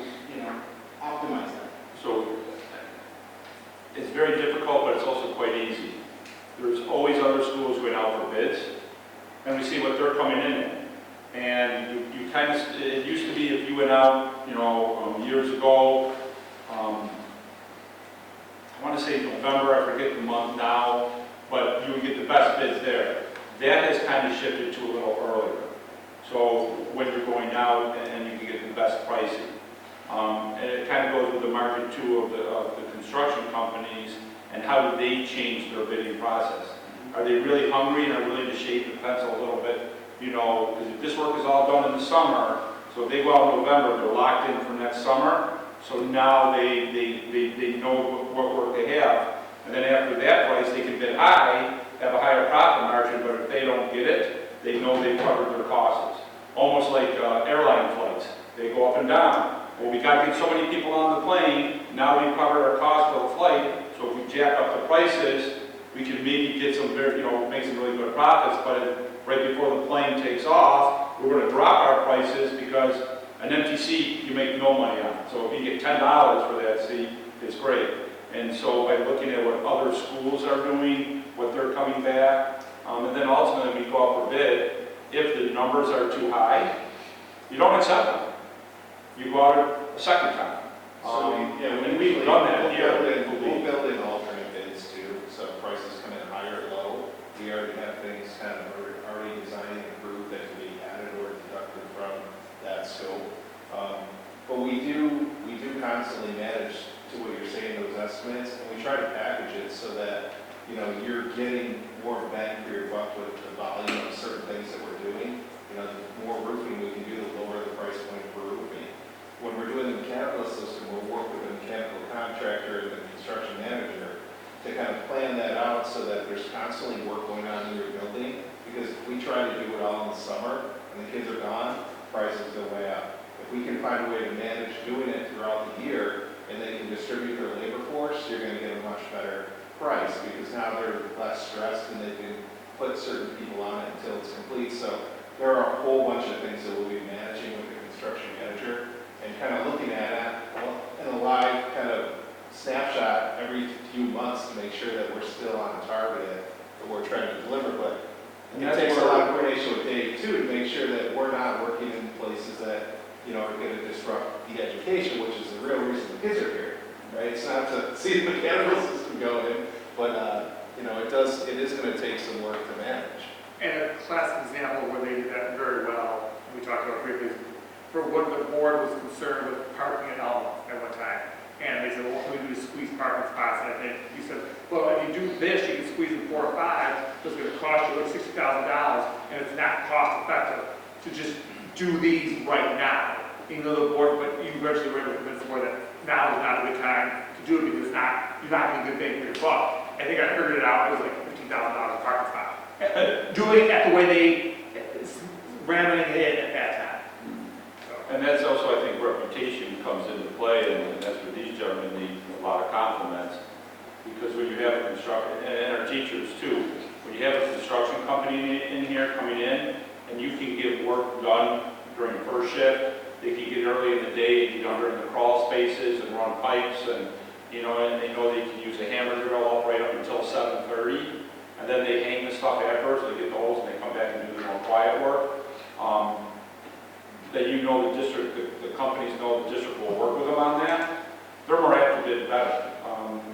optimize that? So it's very difficult, but it's also quite easy. There's always other schools going out for bids, and we see what they're coming in at. And you kind of, it used to be if you went out, years ago, I want to say November, I forget the month now, but you would get the best bids there. That has kind of shifted to a little earlier. So when you're going out and you can get the best pricing. And it kind of goes with the market too of the construction companies and how do they change their bidding process. Are they really hungry and are willing to shape the pencil a little bit? Because if this work is all done in the summer, so if they go out in November, they're locked in for next summer. So now they know what work they have. And then after that price, they can bid high, have a higher profit margin, but if they don't get it, they know they've covered their costs. Almost like airline flights. They go up and down. Well, we got to get so many people on the plane, now we've covered our cost for the flight, so if we jack up the prices, we can maybe get some very, make some really good profits, but right before the plane takes off, we're going to drop our prices because an empty seat you make no money on. So if you get $10 for that seat, it's great. And so by looking at what other schools are doing, what they're coming back, and then ultimately we go out for bid, if the numbers are too high, you don't accept them. You go out a second time. And we've done that here. We'll build in alternate bids too, so if prices come in high or low. We already have things kind of already designed and approved that can be added or deducted from that scope. But we do constantly manage to what you're saying, those estimates, and we try to package it so that, you're getting more bang for your buck with the volume of certain things that we're doing. The more roofing we can do, the lower the price point for roofing. When we're doing the mechanical system, we'll work with the mechanical contractor and the construction manager to kind of plan that out so that there's constantly work going on in your building. Because if we try to do it all in the summer and the kids are gone, prices go way up. If we can find a way to manage doing it throughout the year and they can distribute their labor force, you're going to get a much better price because now they're less stressed and they can put certain people on it until it's complete. So there are a whole bunch of things that we'll be managing with the construction manager and kind of looking at it in a live kind of snapshot every few months to make sure that we're still on target that we're trying to deliver. But it takes a lot of coordination with Dave too to make sure that we're not working in places that are going to disrupt the education, which is the real reason the kids are here, right? It's not to see the mechanical system go in, but it is going to take some work to manage. And a classic example where they did that very well, we talked about briefly, for when the board was concerned with parking at Alma at one time. And they said, well, what can we do to squeeze parking spots? And I think you said, well, if you do this, you can squeeze in 4 or 5, so it's going to cost you like $60,000, and it's not cost effective to just do these right now. Even though the board, but you eventually were able to convince the board that now is not a good time to do it because you're not getting a good bang for your buck. I think I figured it out, it was like $15,000 a parking spot. Doing it the way they ramming it in at that time. And that's also, I think, reputation comes into play, and that's where these gentlemen need a lot of compliments. Because when you have a construction, and our teachers too, when you have a construction company in here coming in, and you can get work done during first shift, they can get early in the day, get under in the crawl spaces and run pipes, and and they know they can use a hammer drill up right up until 7:30, and then they hang the stuff afterwards, they get the holes, and they come back and do their more quiet work. That the district, the companies know the district will work with them on that. They're more apt to bid better.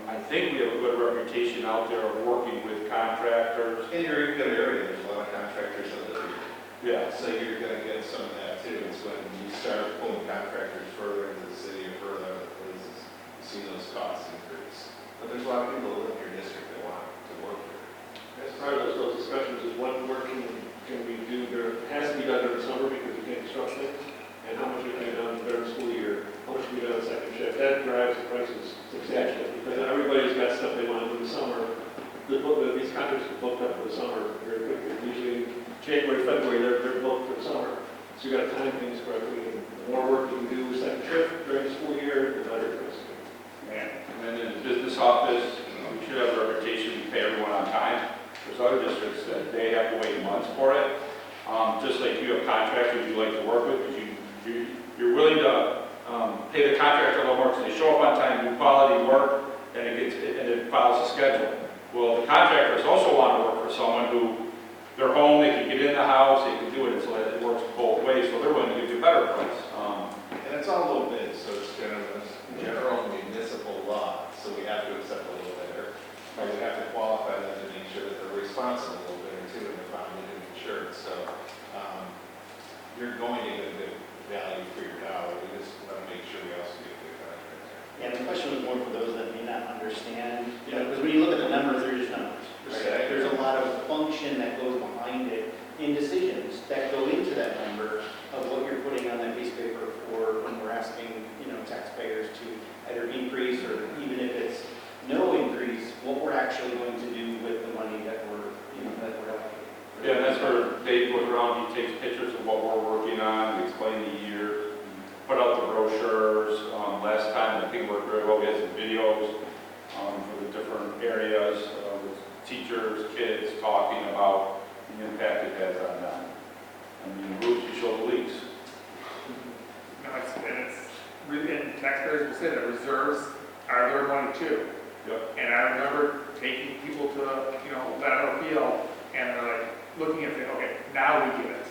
I think we have a good reputation out there of working with contractors. In your good area, there's a lot of contractors that live here. Yeah. So you're going to get some of that too. It's when you start pulling contractors further into the city or further a lot of people that live in your district that want to work here. As part of those discussions is what work can we do, there has to be done during the summer because you can't construct things, and how much can be done during the school year, how much can be done on second shift. That drives the prices substantially, because everybody's got stuff they want to do in the summer. These contracts are booked up for the summer very quickly. Usually January, February, they're booked for the summer. So you got to time things correctly. And the more work you can do second shift during the school year, the better for us. And then in the business office, we should have a reputation, we pay everyone on time. There's other districts that they have to wait months for it. Just like you have contractors you like to work with, because you're willing to pay the contractor a little more because they show up on time, do quality work, and it follows the schedule. Well, the contractors also want to work for someone who, they're home, they can get in the house, they can do it, so that it works both ways, so they're willing to give you a better price. And it's all low bid, so it's general municipal law, so we have to accept a little bidder. But we have to qualify them to make sure that they're responsible a little bidder too, and they're founded and insured. So you're going to get a good value for your dollar. We just want to make sure we also get good contracts. Yeah, the question was more for those that may not understand, because when you look at the numbers, they're just numbers. Right? There's a lot of function that goes behind it in decisions that go into that number of what you're putting on that piece of paper for when we're asking, taxpayers to either increase or even if it's no increase, what we're actually going to do with the money that we're allocating. Yeah, that's where Dave goes around, he takes pictures of what we're working on, we explain the year, put out the brochures. Last time, I think it worked very well, we had some videos for the different areas, with teachers, kids talking about the impact it has on them. I mean, roofs, you show the leaks. No, it's really, and taxpayers will say that reserves are their money too. Yep. And I remember taking people to, lateral field, and they're like, looking at it, okay, now we get it.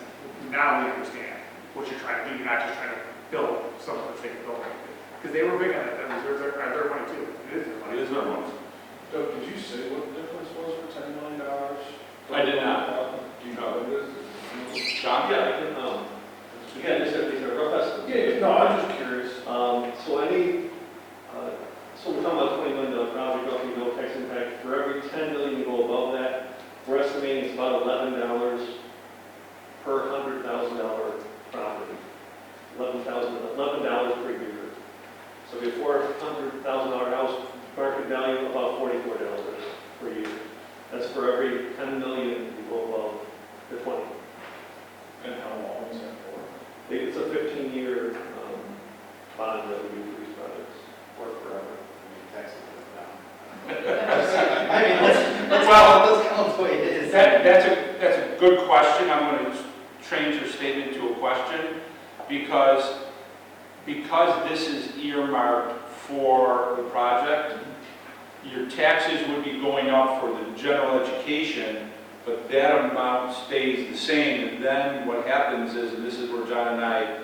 Now we understand what you're trying to do. You're not just trying to build something for the sake of building. Because they were big on it, that reserves are their money too. It is their money. It is their money. Doug, did you say what the difference was for $10 million? I did not. Do you know what it is? John? Yeah, I can, again, these are rough estimates. Yeah, no, I'm just curious. So we're talking about $20 million project, roughly no tax impact. For every $10 million you go above that, we're estimating it's about $11 per $100,000 property. $11 per year. So before $100,000 house, market value about $44 per year. That's for every 10 million you go above the 20. And how long is that for? It's a 15-year bond that we do for these projects. Work forever. Taxes go down. I mean, let's count the way it is. That's a good question. I'm going to change your statement to a question because this is earmarked for the project. Your taxes would be going up for the general education, but that amount stays the same. And then what happens is, and this is where John and I,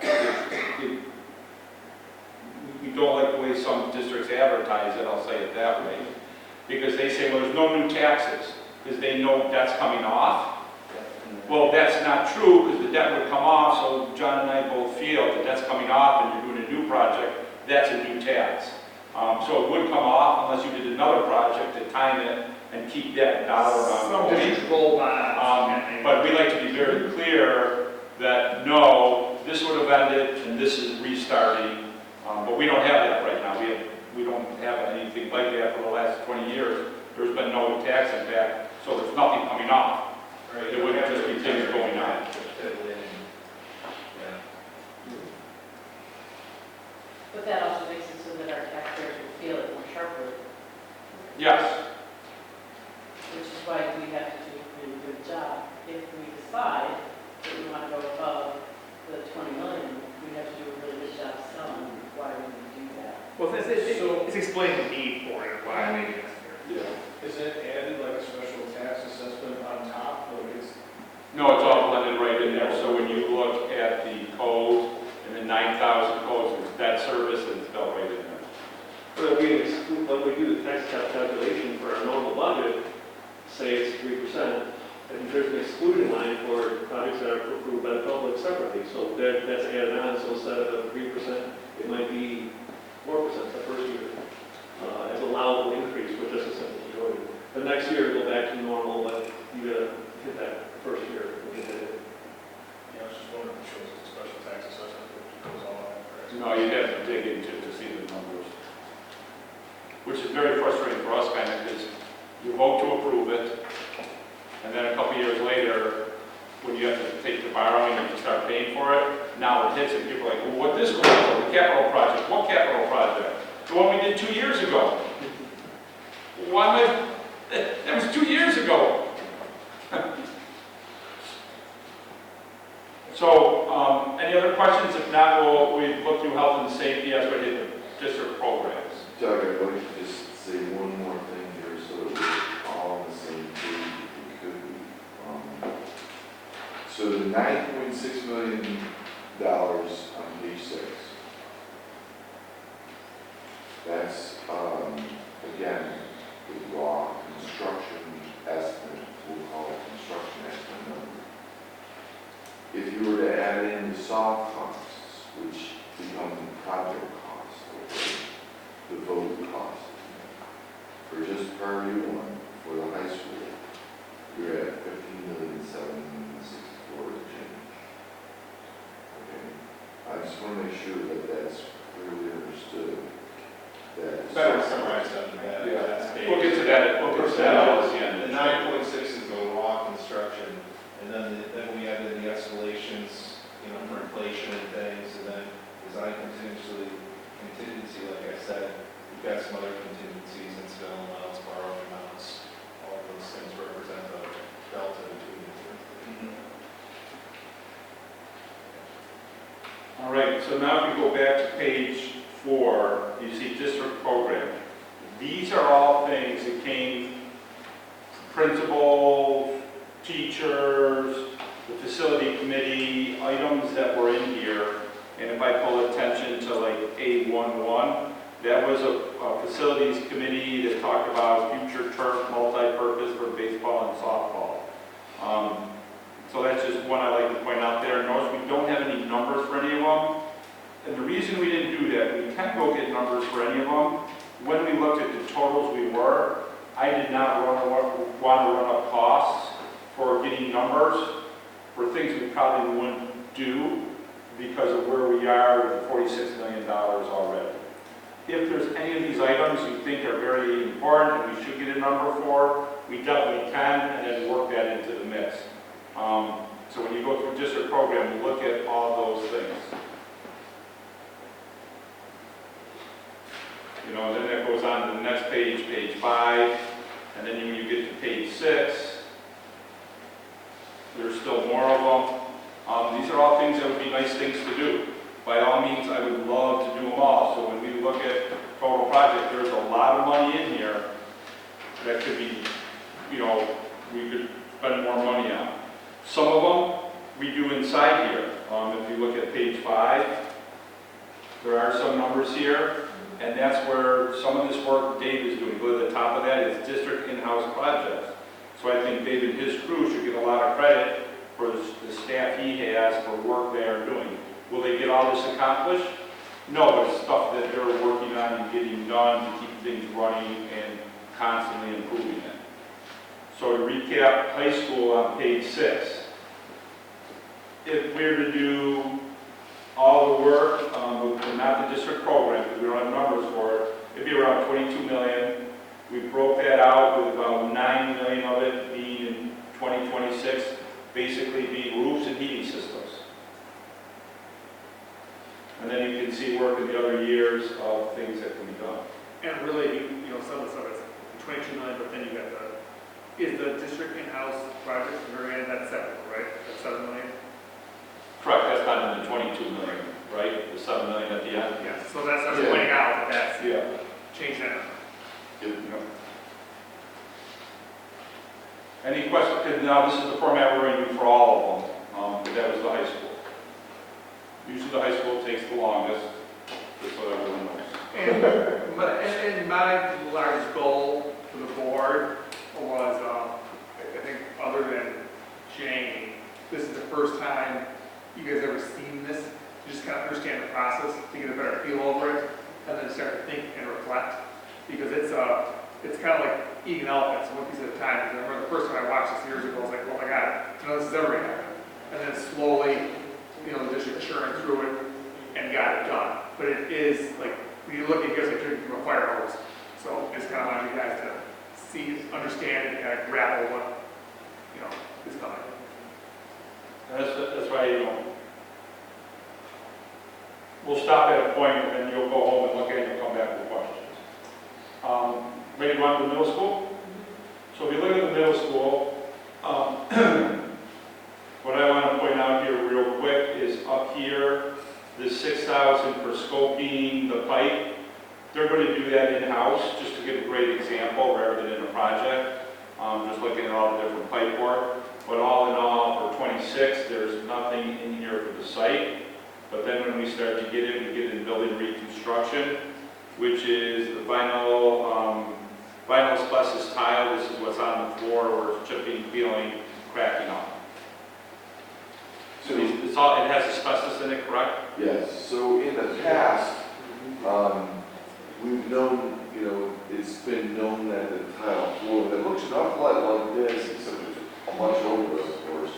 we don't like the way some districts advertise it, I'll say it that way, because they say, well, there's no new taxes, because they know that's coming off. Well, that's not true, because the debt would come off, so John and I both feel that that's coming off and you're doing a new project, that's a new tax. So it would come off unless you did another project to time it and keep that dollar Some amount going. districts roll bonds. But we like to be very clear that no, this would have ended and this is restarting. But we don't have that right now. We don't have anything like that for the last 20 years. There's been no tax impact, so there's nothing coming off. Right. It wouldn't just be things going on. But that also makes it so that our taxpayers will feel it more sharply, Yes. which is why we have to do a really good job. If we decide that we want to go above the 20 million, we have to do a really good job selling why we do that. Well, it's explaining the need for it, why I think it's necessary. Yeah. Is it added like a special tax assessment on top, or is? No, it's all blended right in there. So when you look at the code and the 9,000 codes, it's debt service and it's built right in there. But when we do the tax cap calculation for our normal budget, say it's 3%, and there's an excluding line for projects that are approved by the public separately. So that's added on, so instead of 3%, it might be 4% the first year. As allowable increase, with just a dig into to see the numbers. Which is very frustrating for us, kind of, because you vote to approve it, and then a couple years later, when you have to take the borrowing and you start paying for it, now it hits and people are like, well, what this going for? The capital project. What capital project? The one we did 2 years ago. Why am I, that was 2 years ago. So, any other questions? If not, we've looked through health and safety as we did the district programs. Doug, I'd like to just say one more thing here so that we're all on the same page if we could. So the $9.6 million on page 6, that's, again, the raw construction estimate, we'll call it construction estimate number. If you were to add in the soft costs, which become project costs, okay, the vote cost, for just priority 1 for the high school, you're at $15,764,000 change. Okay, I just want to make sure that that's clearly understood. That Better summarized under that. Yeah. That's page. We'll get to that, we'll get to that at the end. The 9.6 is the raw construction, and then we add in the escalations, you know, for inflation and things, and then design contingency, like I said, we've got some other contingencies, incidental amounts, borrowed amounts, all of those things represent the delta between the two. All right, so now if you go back to page 4, you see district program. These are all things that came from principals, teachers, the facility committee, items that were in here. And if I pull attention to like A11, that was a facilities committee that talked about future turf, multi-purpose for baseball and softball. So that's just one I like to point out there. Notice we don't have any numbers for any of them. And the reason we didn't do that, we can go get numbers for any of them. When we looked at the totals I did not want to run up costs for getting numbers for things we probably wouldn't do because of where we are with the $46 million already. If there's any of these items you think are very important and we should get a number for, we definitely can, and then work that into the mix. So when you go through district program, you look at all those things. You know, then that goes on to the next page, page 5, and then when you get to page 6, there's still more of them. These are all things that would be nice things to do. By all means, I would love to do them all. So when we look at total project, there's a lot of money in here that could be, you know, we could spend more money on. Some of them we do inside here. If you look at page 5, there are some numbers here. And that's where some of this work Dave is doing. Go to the top of that, it's district in-house projects. So I think Dave and his crew should get a lot of credit for the staff he has for work they are doing. Will they get all this accomplished? No, but it's stuff that they're working on and getting done to keep things running and constantly improving it. So to recap high school on page 6, if we're to do all the work, but not the district program, because we don't have numbers for it, it'd be around 22 million. We broke that out with about 9 million of it being in 2026, basically being roofs and heating systems. And then you can see work in the other years of things that can be done. And really, you know, some of the stuff is 22 million, but then you got is the district in-house project, the very end, that's 7, right? That's 7 million? Correct, that's not in the 22 million, right? The 7 million at the end? Yeah, so that's, I was pointing out that that's, Yeah. change that. Yep. Any questions? Because now this is the format we're going to do for all of them, but that was the high school. Usually the high school takes the longest, just so everyone knows. And my large goal for the board was, I think, other than Jane, this is the first time you guys ever seen this, to just kind of understand the process, to get a better feel over it, and then start to think and reflect. Because it's kind of like eating elephants one piece at a time. Because I remember the first time I watched this years ago, I was like, oh my God, you know, this is ever going to happen. And then slowly, you know, the district churned through it and got it done. but it is like, when you look at it, it's like drinking from a fire hose. So it's kind of want you guys to see, understand, and kind of grapple what, you know, is coming. That's why, you know, we'll stop at a point and then you'll go home and look at it and come back with questions. Ready to run to the middle school? So if you look at the middle school, what I want to point out here real quick is up here, the 6,000 for scoping the pipe. They're going to do that in-house, just to give a great example, rather than in a project. Just looking at all the different pipe work. But all in all, for 26, there's nothing in here for the site. But then when we start to get in, we get in building reconstruction, which is the vinyl asbestos tile. This is what's on the floor, where it's chipping, peeling, cracking up. So it has asbestos in it, correct? Yes, so in the past, we've known, you know, it's been known that the tile floor that looks an awful lot like this, except it's much older, of course,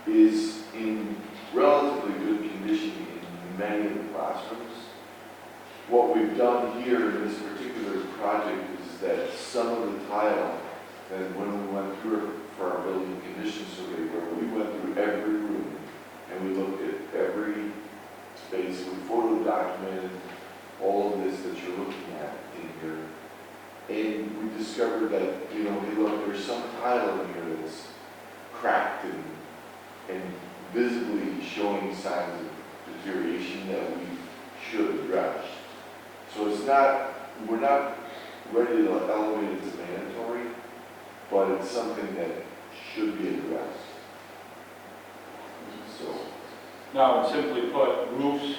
is in relatively good condition in many of the classrooms. What we've done here in this particular project is that some of the tile, and when we went through it for our building condition survey, where we went through every room and we looked at every space, we photo documented all of this that you're looking at in here. And we discovered that, you know, hey, look, there's some tile in here that's cracked and visibly showing signs of deterioration that we should address. So it's not, we're not ready to elevate it to mandatory, but it's something that should be addressed. So. Now, simply put, roofs,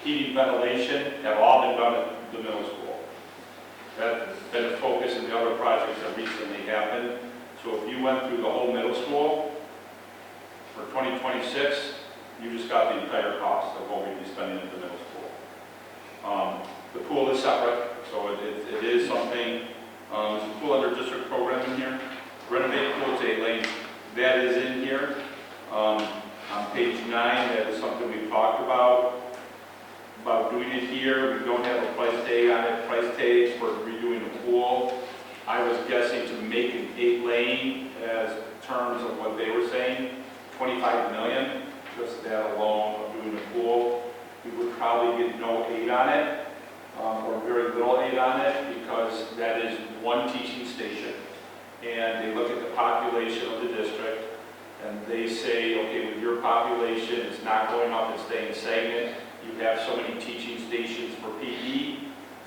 heating, ventilation have all been done at the middle school. That's been a focus in the other projects that recently happened. So if you went through the whole middle school, for 2026, you just got the entire cost of what we'd be spending at the middle school. The pool is separate, so it is something, there's a pool under district program in here. Renovate pool to 8 lanes, that is in here. On page 9, that is something we've talked about doing it here. We don't have a price tag on it, price tags for redoing the pool. I was guessing to make an 8-lane as terms of what they were saying, 25 million, just that alone of doing the pool. We would probably get no aid on it, or very little aid on it, because that is one teaching station. And they look at the population of the district, and they say, okay, with your population, it's not going up, it's staying stagnant. You have so many teaching stations for PE,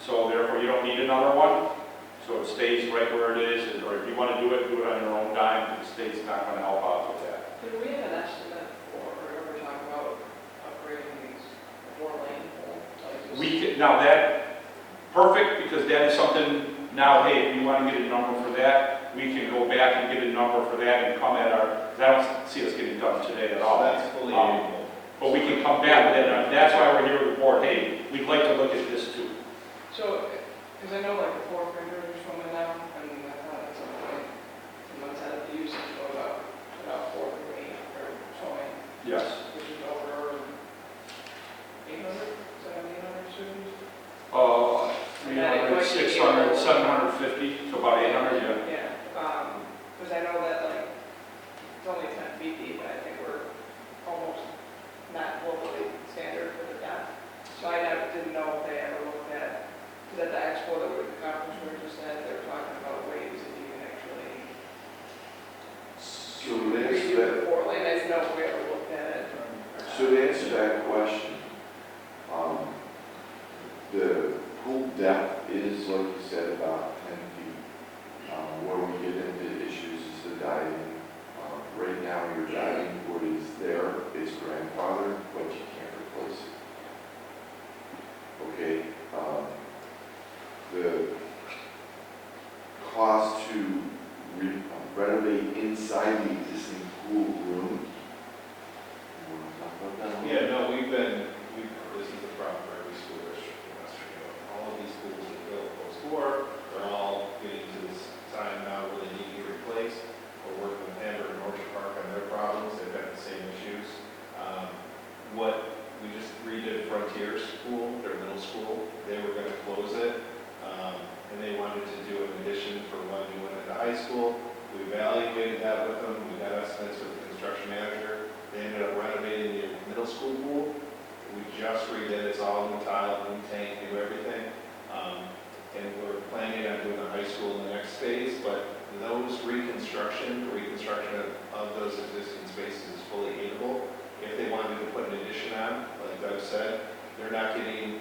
so therefore you don't need another one. So it stays right where it is, or if you want to do it on your own dime, the state's not going to help out with that. Did we have an estimate for, or ever talk about upgrading these 4-lane pool? We could, now that, perfect, because that is something, now, hey, if you want to get a number for that, we can go back and get a number for that and come at our, because I don't see us getting done today at all. That's fully able. But we can come back with it, and that's why we're here with the board, hey, we'd like to look at this too. So, because I know like the 4th graders are swimming now, and I thought at some point, someone said the usage go about 4th grade or swimming, Yes. which is over 800, 700 students. 300, 600, 750, so about 800, yeah. Yeah, because I know that like, it's only 10 feet deep, and I think we're almost not locally standard for the depth. So I didn't know if they ever looked at, because at the expo that we, the conference we were just at, they were talking about ways that you can actually So to answer redo that, the 4-lane. I didn't know if we ever looked at it. so to answer that question, the pool depth is, like you said, about 10 feet. Where we get into issues is the diving. Right now, your diving board is there, it's grandfathered, but you can't replace it. Okay, the cost to renovate inside the existing pool room. You want to talk about that one? Yeah, no, this is the problem for every school district in Western New York. All of these schools that built post-war, they're all getting to this time now where they need to be replaced. We're working with Hamburg and Orchard Park on their problems, they've got the same issues. What we just their school, their middle school, they were gonna close it. And they wanted to do an addition for one new one at the high school. We evaluated that with them, we got estimates with the construction manager. They ended up renovating the middle school pool. We just redid it, it's all new tile, new tank, new everything. And we're planning on doing the high school in the next phase, but those reconstruction of those existing spaces is fully aidable. If they wanted to put an addition on, like Doug said, they're not getting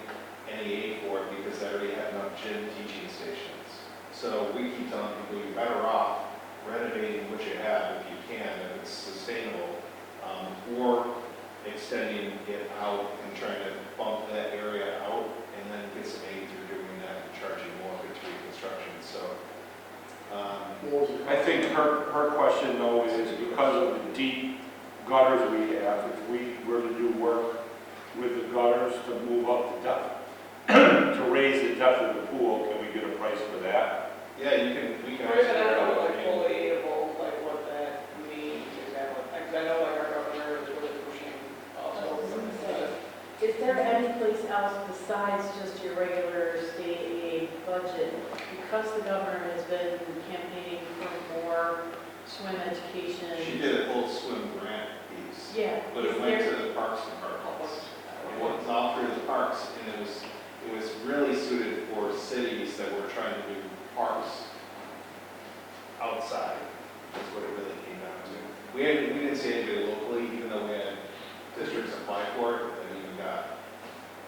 any aid for it because they already have enough gym teaching stations. So we keep telling people, you're better off renovating what you have if you can, if it's sustainable, or extending it out and trying to bump that area out and then get some aid through doing that and charging more for its reconstruction. So, I think her question though is because of the deep gutters we have, if we were to do work with the gutters to move up the depth, to raise the depth of the pool, can we get a price for that? yeah, we can Or even, I actually. don't know, like fully aidable, like what that means exactly. Like, I know like our governor is really pushing also. I was gonna say, is there any place else besides just your regular state aid budget? Because the governor has been campaigning for more swim education. She did a full swim grant piece, Yeah. but it Is went there- to the parks departments. It went all through the parks, and it was really suited for cities that were trying to do parks outside. That's what it really came down to. We didn't see anybody locally, even though we had districts apply for it, and even got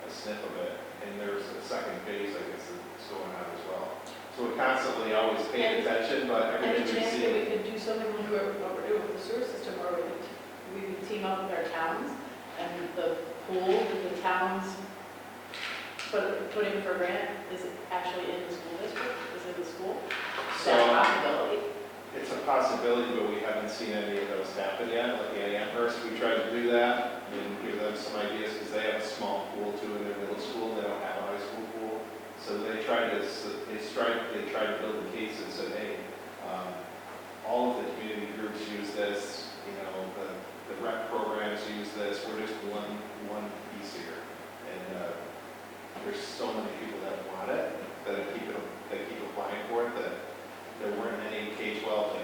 a sniff of it. And there's a second phase, I guess, that's going on as well. So we're constantly always paying attention, but Any everything we chance that see. we could do something like what we're doing with the sewer system, where we could team up with our towns and the pool that the towns put in for grant is actually in the school district, is in the school? Is that a So possibility? it's a possibility, but we haven't seen any of those happen yet. Like at Amherst, we tried to do that and give them some ideas because they have a small pool too in their middle school. They don't have a high school pool. So they tried to build a case and said, hey, all of the community groups use this, you know, the rec programs use this. We're just one piece here. And there's so many people that want it, that keep applying for it, that there weren't any K-12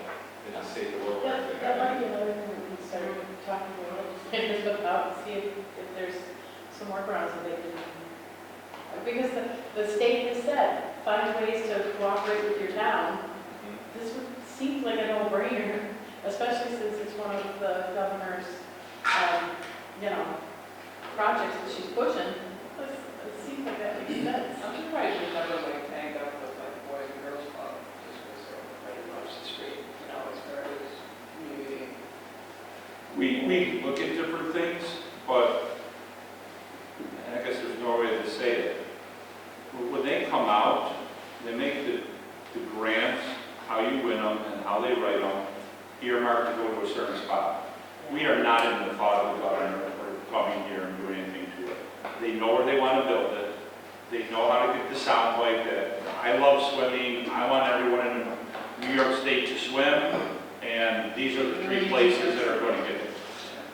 in the state of the world. That might be another thing we can start talking to the legislators about, and see if there's some workarounds that they can. Because the state has said, find ways to cooperate with your town. This seems like a no-brainer, especially since it's one of the governor's, projects that she's pushing. It seems like that makes sense. I'm surprised we never like tagged up with like Boys and Girls Club, just because they're right across the street, as far as community. We look at different things, but, and I guess there's no way to say it. When they come out, they make the grants, how you win them and how they write them, earmarked to go to a certain spot. We are not in the thought of the governor or coming here and doing anything to it. They know where they want to build it. They know how to get the sound like that. I love swimming. I want everyone in New York State to swim, and these are the three places that are going to get it.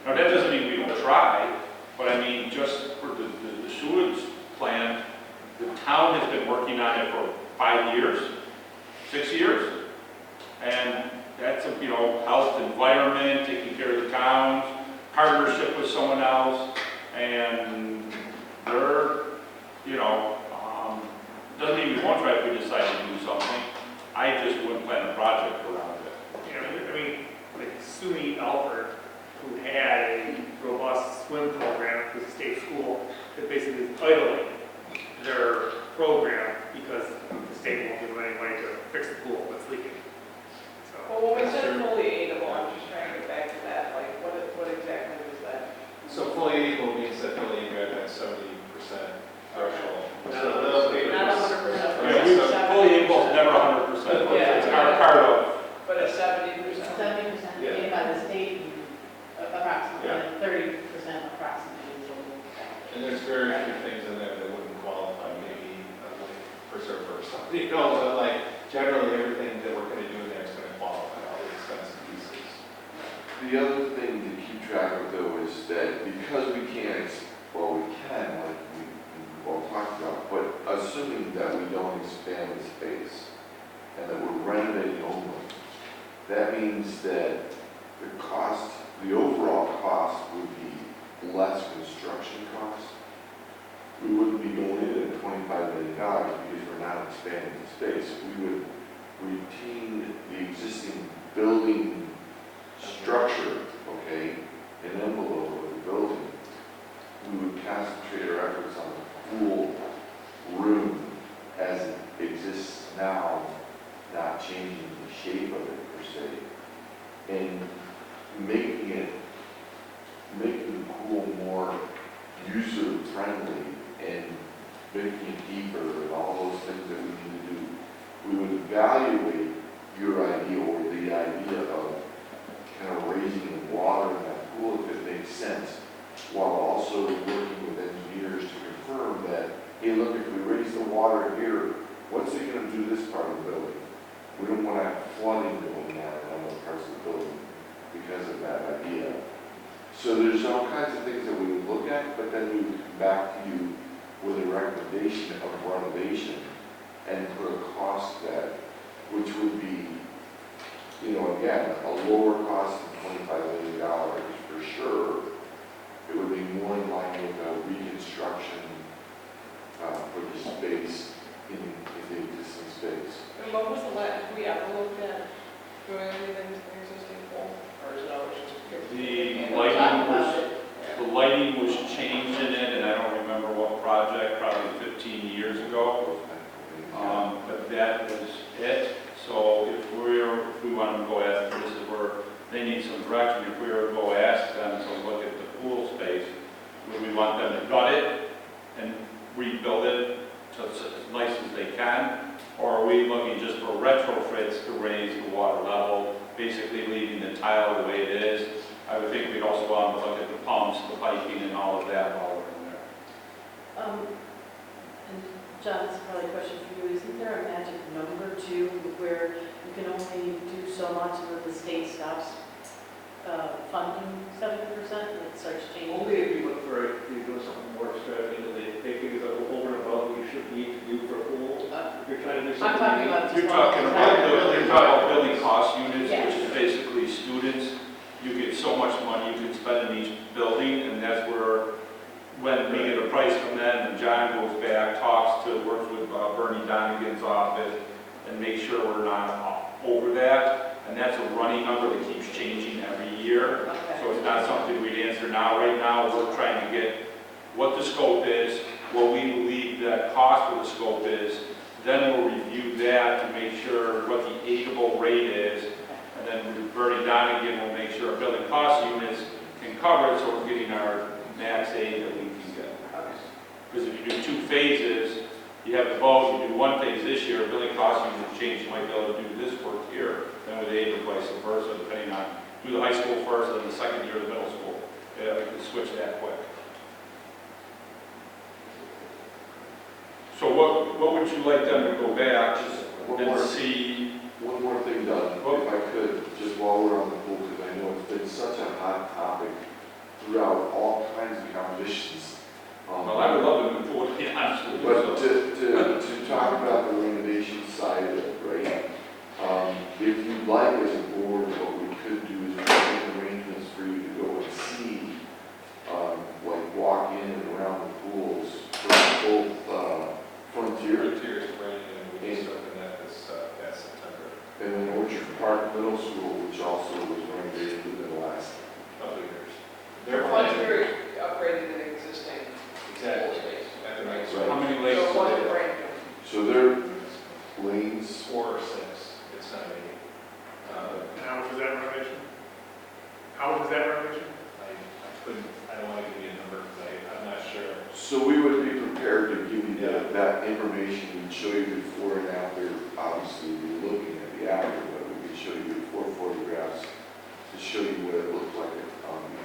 Now, that doesn't mean we don't try, but I mean, just for the sewage plant, the town has been working on it for 5 years, 6 years, and that's, health, environment, taking care of the towns, partnership with someone else, and they're, doesn't mean we won't try if we decide to do something. I just wouldn't plan a project around it. Like SUNY Alford, who had a robust swim program with the state school, that basically is idling their program because the state won't give them any money to fix the pool that's leaking. Well, when we said fully aidable, I'm just trying to get back to that, like, what exactly is that? So fully equal means that fully you got that 70% threshold. So Not they'll- 100%. Yeah, fully equal is never 100%. Yeah. It's part of. But a 70%. 70% paid by the state, approximately, Yeah. and 30% approximately. And there's very few things in there that wouldn't qualify, maybe for surfer or something. But like generally everything that we're going to do in there is going to qualify, all the expensive pieces. The other thing to keep track of though is that because we can't, we can, like assuming that we don't expand the space and that we're renovating only, that means that the cost, the overall cost would be less construction costs. We wouldn't be going in at $25 million because we're not expanding the space. We would retain the existing building structure, okay, an envelope of the building. We would concentrate our efforts on the pool room as it exists now, not changing the shape of it per se, and making the pool more user-friendly and making it deeper and all those things that we need to do. We would evaluate your idea or the idea of kind of raising the water in that pool if it makes sense, while also working with engineers to confirm that, hey, look, if we raise the water here, what's it going to do this part of the building? We don't want to have flooding going on in other parts of the building because of that idea. So there's all kinds of things that we would look at, but then we would come back to you with a recommendation of renovation and put a cost that, which would be, you know, again, a lower cost than $25 million for sure. It would be more in line with a reconstruction for the space in the existing space. And what was the last, have we ever looked at doing anything to the existing pool? Or is it always just? The lighting was changed in it, and I don't remember what project, probably 15 years ago. But that was it. So if we want to go ask, this is where they need some direction, if we were to go ask them to look at the pool space, would we want them to gut it and rebuild it to as nice as they can? Or are we looking just for retrofits to raise the water level, basically leaving the tile the way it is? I would think we'd also want to look at the pumps, the piping, and all of that while we're in there. And John, this is probably a question for you. Isn't there a magic number too, where you can only do so much and then the state stops funding 70% and it starts changing? Only if you look for it, you do something more extravagant, they figure that over and above what you should need to do for a pool. If you're trying to do I'm something. talking about. You're talking about building cost units, Yes. which is basically students. You get so much money you can spend in each building, and that's where, when we get a price from them, and John goes back, works with Bernie Donegan's office, and make sure we're not over that. And that's a running number that keeps changing every year. Okay. So it's not something we'd answer now. Right now, we're trying to get what the scope is, what we believe that cost of the scope is. Then we'll review that to make sure what the aidable rate is. And then Bernie Donegan will make sure our building cost units can cover it, so we're getting our max aid that we can get. Because if you do 2 phases, you have the vote, you do 1 phase this year, building cost units change, you might be able to do this work here, then with aid or vice versa, depending on, do the high school first, then the second year of the middle school. Yeah, we can switch that quick. So what would you like them to go back and see? One more thing, Doug, if I could, just while we're on the pool, because I know it's been such a hot topic throughout all kinds of competitions. Well, I would love to move forward, to be honest with you. But to talk about the renovation side of it, right? If you'd like as a board, what we could do is make arrangements for you to go and see, like walk in and around the pools for both Frontier Frontier Spring, and we just opened that this past September. and then Orchard Park Middle School, which also was renovated within the last Couple of years. Their Frontier upgraded an existing Exactly. pool space. At the right Right. How many lakes? So what's are the there? break? So their lanes, 4 or 6, it's not a, And how much was that renovation? How much was that renovation? I don't want to give you a number because I'm not sure. so we would be prepared to give you that information and show you before and after. Obviously, we're looking at the after, but we can show you before photographs to show you what it looked like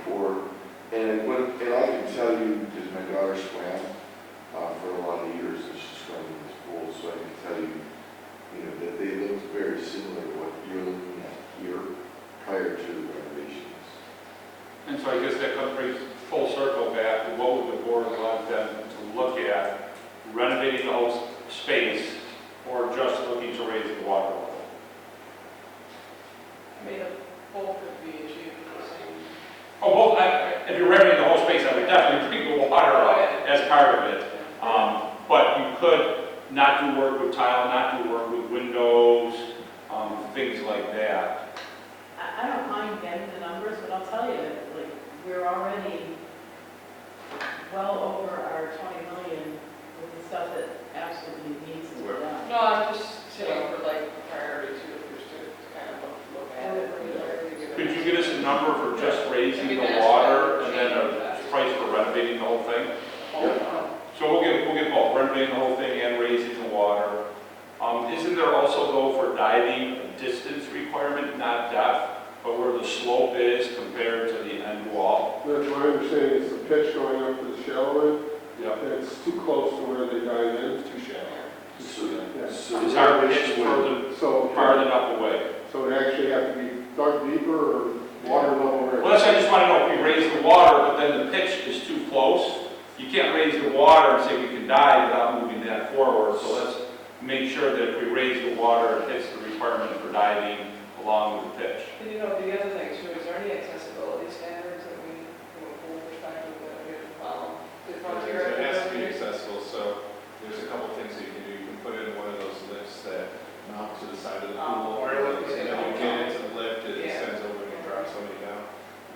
before. And I can tell you, because my daughter swam for a lot of years, and she swam in this pool, so I can tell you, that they looked very similar to what you're looking at here prior to the renovations. And so I guess that comes brings full circle back to what would the board want them to look at, renovating the whole space or just looking to raise the water level? I mean, both could be achieved at the same. Oh, both, if you're renovating the whole space, I would definitely bring the water up as part of it. But you could not do work with tile, not do work with windows, things like that. I don't mind getting the numbers, but I'll tell you, like, we're already well over our 20 million with the stuff that absolutely needs to be done. No, I'm just saying for like priority two, if you're to kind of look at it. Could you get us a number for just raising the water and then a price for renovating the whole thing? So we'll get both, renovating the whole thing and raising the water. Isn't there also though for diving a distance requirement, not depth, but where the slope is compared to the end wall? That's my understanding, it's the pitch going up to the shallow end, Yep. and it's too close to where they dive in. Too shallow. Yeah. So Is our pitch further, So, farther enough away? so it actually have to be dug deeper or water level where? Well, that's why I just want to know if we raise the water, but then the pitch is too close. You can't raise the water and say we can dive without moving that forward. So let's make sure that if we raise the water, it hits the requirement for diving along with the pitch. And you know, the other thing too, is there any accessibility standards that we, from a pool perspective, that we have to follow? The frontier. It has to be accessible, so there's a couple things that you can do. You can put in one of those lifts that mount to the side of the pool. Or And then you get into the lift, it Yeah. extends over and you drop somebody down.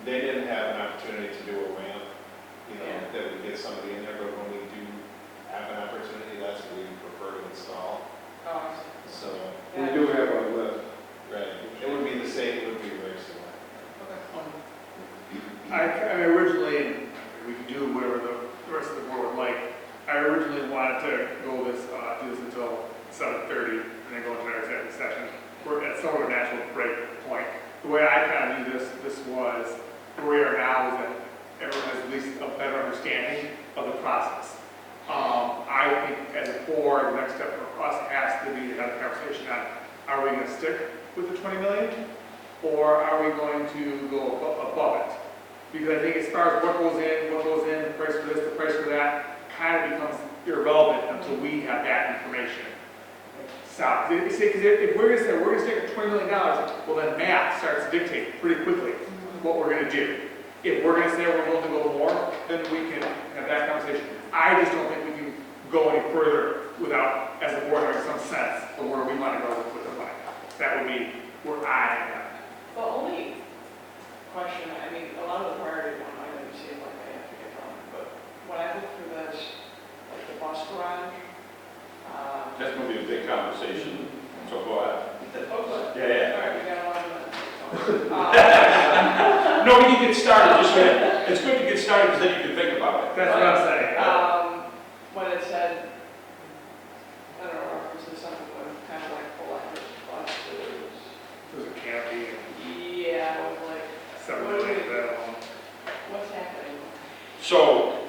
They didn't have an opportunity to do a ramp, you know, Yeah. that would get somebody in there, but when we do have an opportunity, that's what we prefer to install. Oh, So, We do have a lift. right, it would be the same, it would be very similar. I mean, originally, and we can do whatever the rest of the board would like, I originally wanted to go this, do this until 7:30 and then go into our executive session. We're at somewhat of a natural break point. The way I kind of view this was, where we are now is that everyone has at least a better understanding of the process. I think as a board, the next step for us has to be to have a conversation on, are we going to stick with the 20 million? Or are we going to go above it? Because I think as far as what goes in, the price for this, the price for that, kind of becomes irrelevant until we have that information. So, because if we're going to say, we're going to stick at $20 million, well then math starts to dictate pretty quickly what we're going to do. If we're going to say we're willing to go more, then we can have that conversation. I just don't think we can go any further without, as a board, having some sense of where we want to go with the money. That would be where I am. The only question, I mean, a lot of the priority one items seem like I have to get from, but when I look through this, like the bus garage, That's going to be a big conversation, so go ahead. oh, good. Yeah, All right, we got a lot of minutes. yeah. No, we can get started, just wait. It's good to get started because then you can think about it. That's what I'm saying. When it said, I don't know, reference to something with kind of like electric buses. There's a canopy and Yeah, I was like, several things that alone. what's happening? So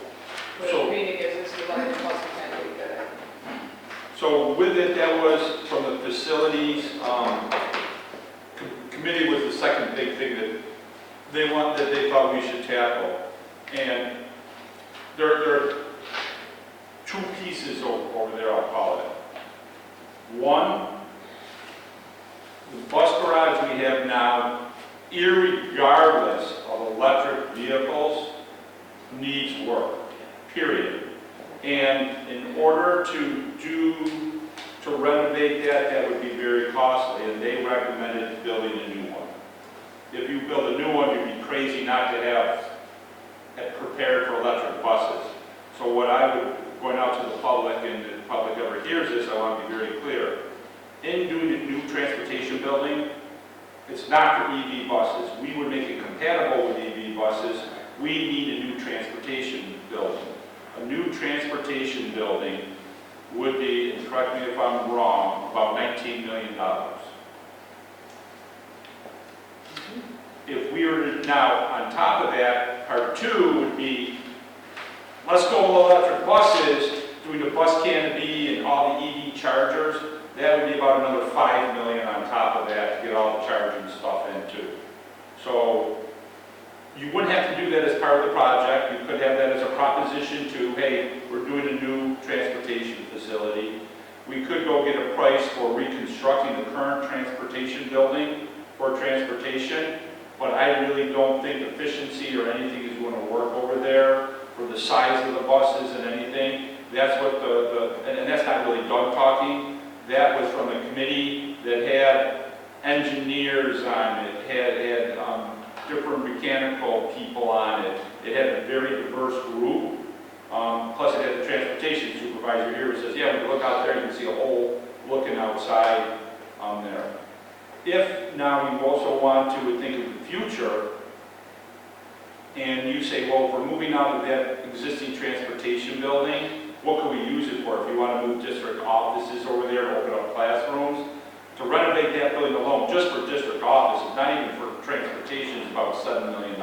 Meaning is this electric bus can't be good. with it, that was from the facilities, committee was the second big thing that they thought we should tackle. And there are two pieces over there, I'll call it. One, the bus garage we have now, irregardless of electric vehicles, needs work, period. And in order to renovate that, that would be very costly, and they recommended building a new one. If you build a new one, you'd be crazy not to have it prepared for electric buses. So what I would, going out to the public, and if the public ever hears this, I want to be very clear. In doing a new transportation building, it's not for EV buses. We would make it compatible with EV buses. We need a new transportation building. A new transportation building would be, and correct me if I'm wrong, about $19 million. If we were to, now, on top of that, part two would be, let's go electric buses, doing the bus canopy and all the EV chargers. That would be about another $5 million on top of that to get all the charging stuff in too. So you wouldn't have to do that as part of the project. You could have that as a proposition to, hey, we're doing a new transportation facility. We could go get a price for reconstructing the current transportation building for transportation, but I really don't think efficiency or anything is going to work over there for the size of the buses and anything. That's what and that's not really Doug talking. That was from a committee that had engineers on it, had different mechanical people on it. It had a very diverse group. Plus it had the transportation supervisor here who says, yeah, when you look out there, you can see a hole looking outside there. If now you also want to think of the future, and you say, well, if we're moving out of that existing transportation building, what can we use it for? If you want to move district offices over there to open up classrooms, to renovate that building alone, just for district offices, not even for transportation, is about $7 million.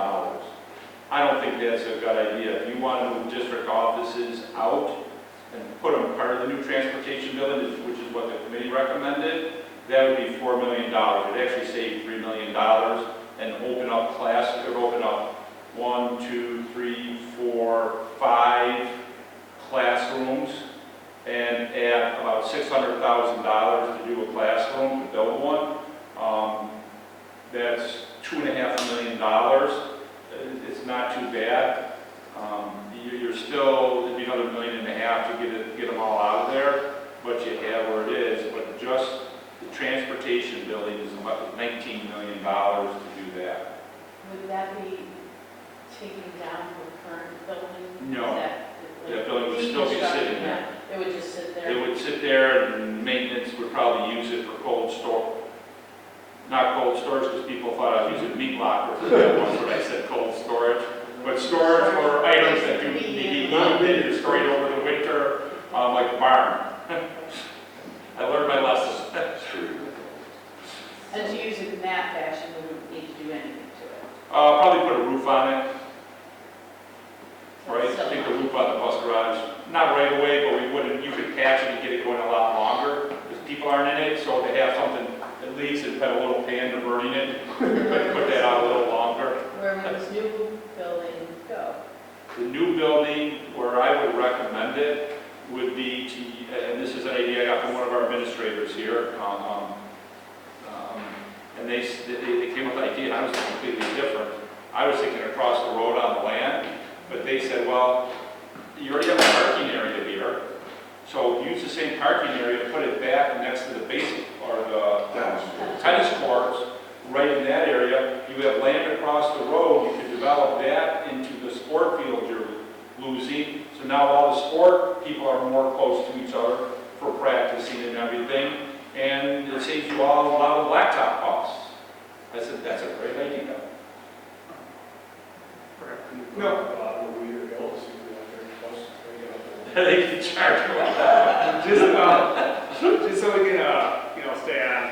I don't think that's a good idea. If you want to move district offices out and put them part of the new transportation building, which is what the committee recommended, that would be $4 million. It'd actually save $3 million and open up class. It would open up 1, 2, 3, 4, 5 classrooms and add about $600,000 to do a classroom, to build one. That's $2.5 million. It's not too bad. You're still, it'd be another $1.5 million to get them all out of there, but you have where it is. But just the transportation building is about $19 million to do that. Would that be taken down from the current building? No. That building would still be sitting there. It would just sit there? It would sit there, and maintenance would probably use it for cold store. Not cold storage, because people thought I was using meat lockers. That was what I said, cold storage. But storage for items that do need heated and stored over the winter, like a barn. I learned my lesson. And to use it in that fashion, we wouldn't need to do anything to it? Probably put a roof on it. Right, take the roof on the bus garage. Not right away, but we wouldn't, you could patch it and get it going a lot longer, because people aren't in it, so to have something that leaks and put a little pan diverting it, put that out a little longer. Where would this new building go? The new building, where I would recommend it, would be to, and this is an idea I got from one of our administrators here, and they came up with the idea, and I was completely different. I was thinking across the road on the land, but they said, well, you already have a parking area here, so use the same parking area, put it back next to the basic, or the tennis courts, right in that area. You have land across the road, you can develop that into the sport field you're losing. So now all the sport people are more close to each other for practicing and everything, and it saves you all a lot of blacktop costs. I said, that's a great idea. No. They can charge you like that. Just so we can, stay on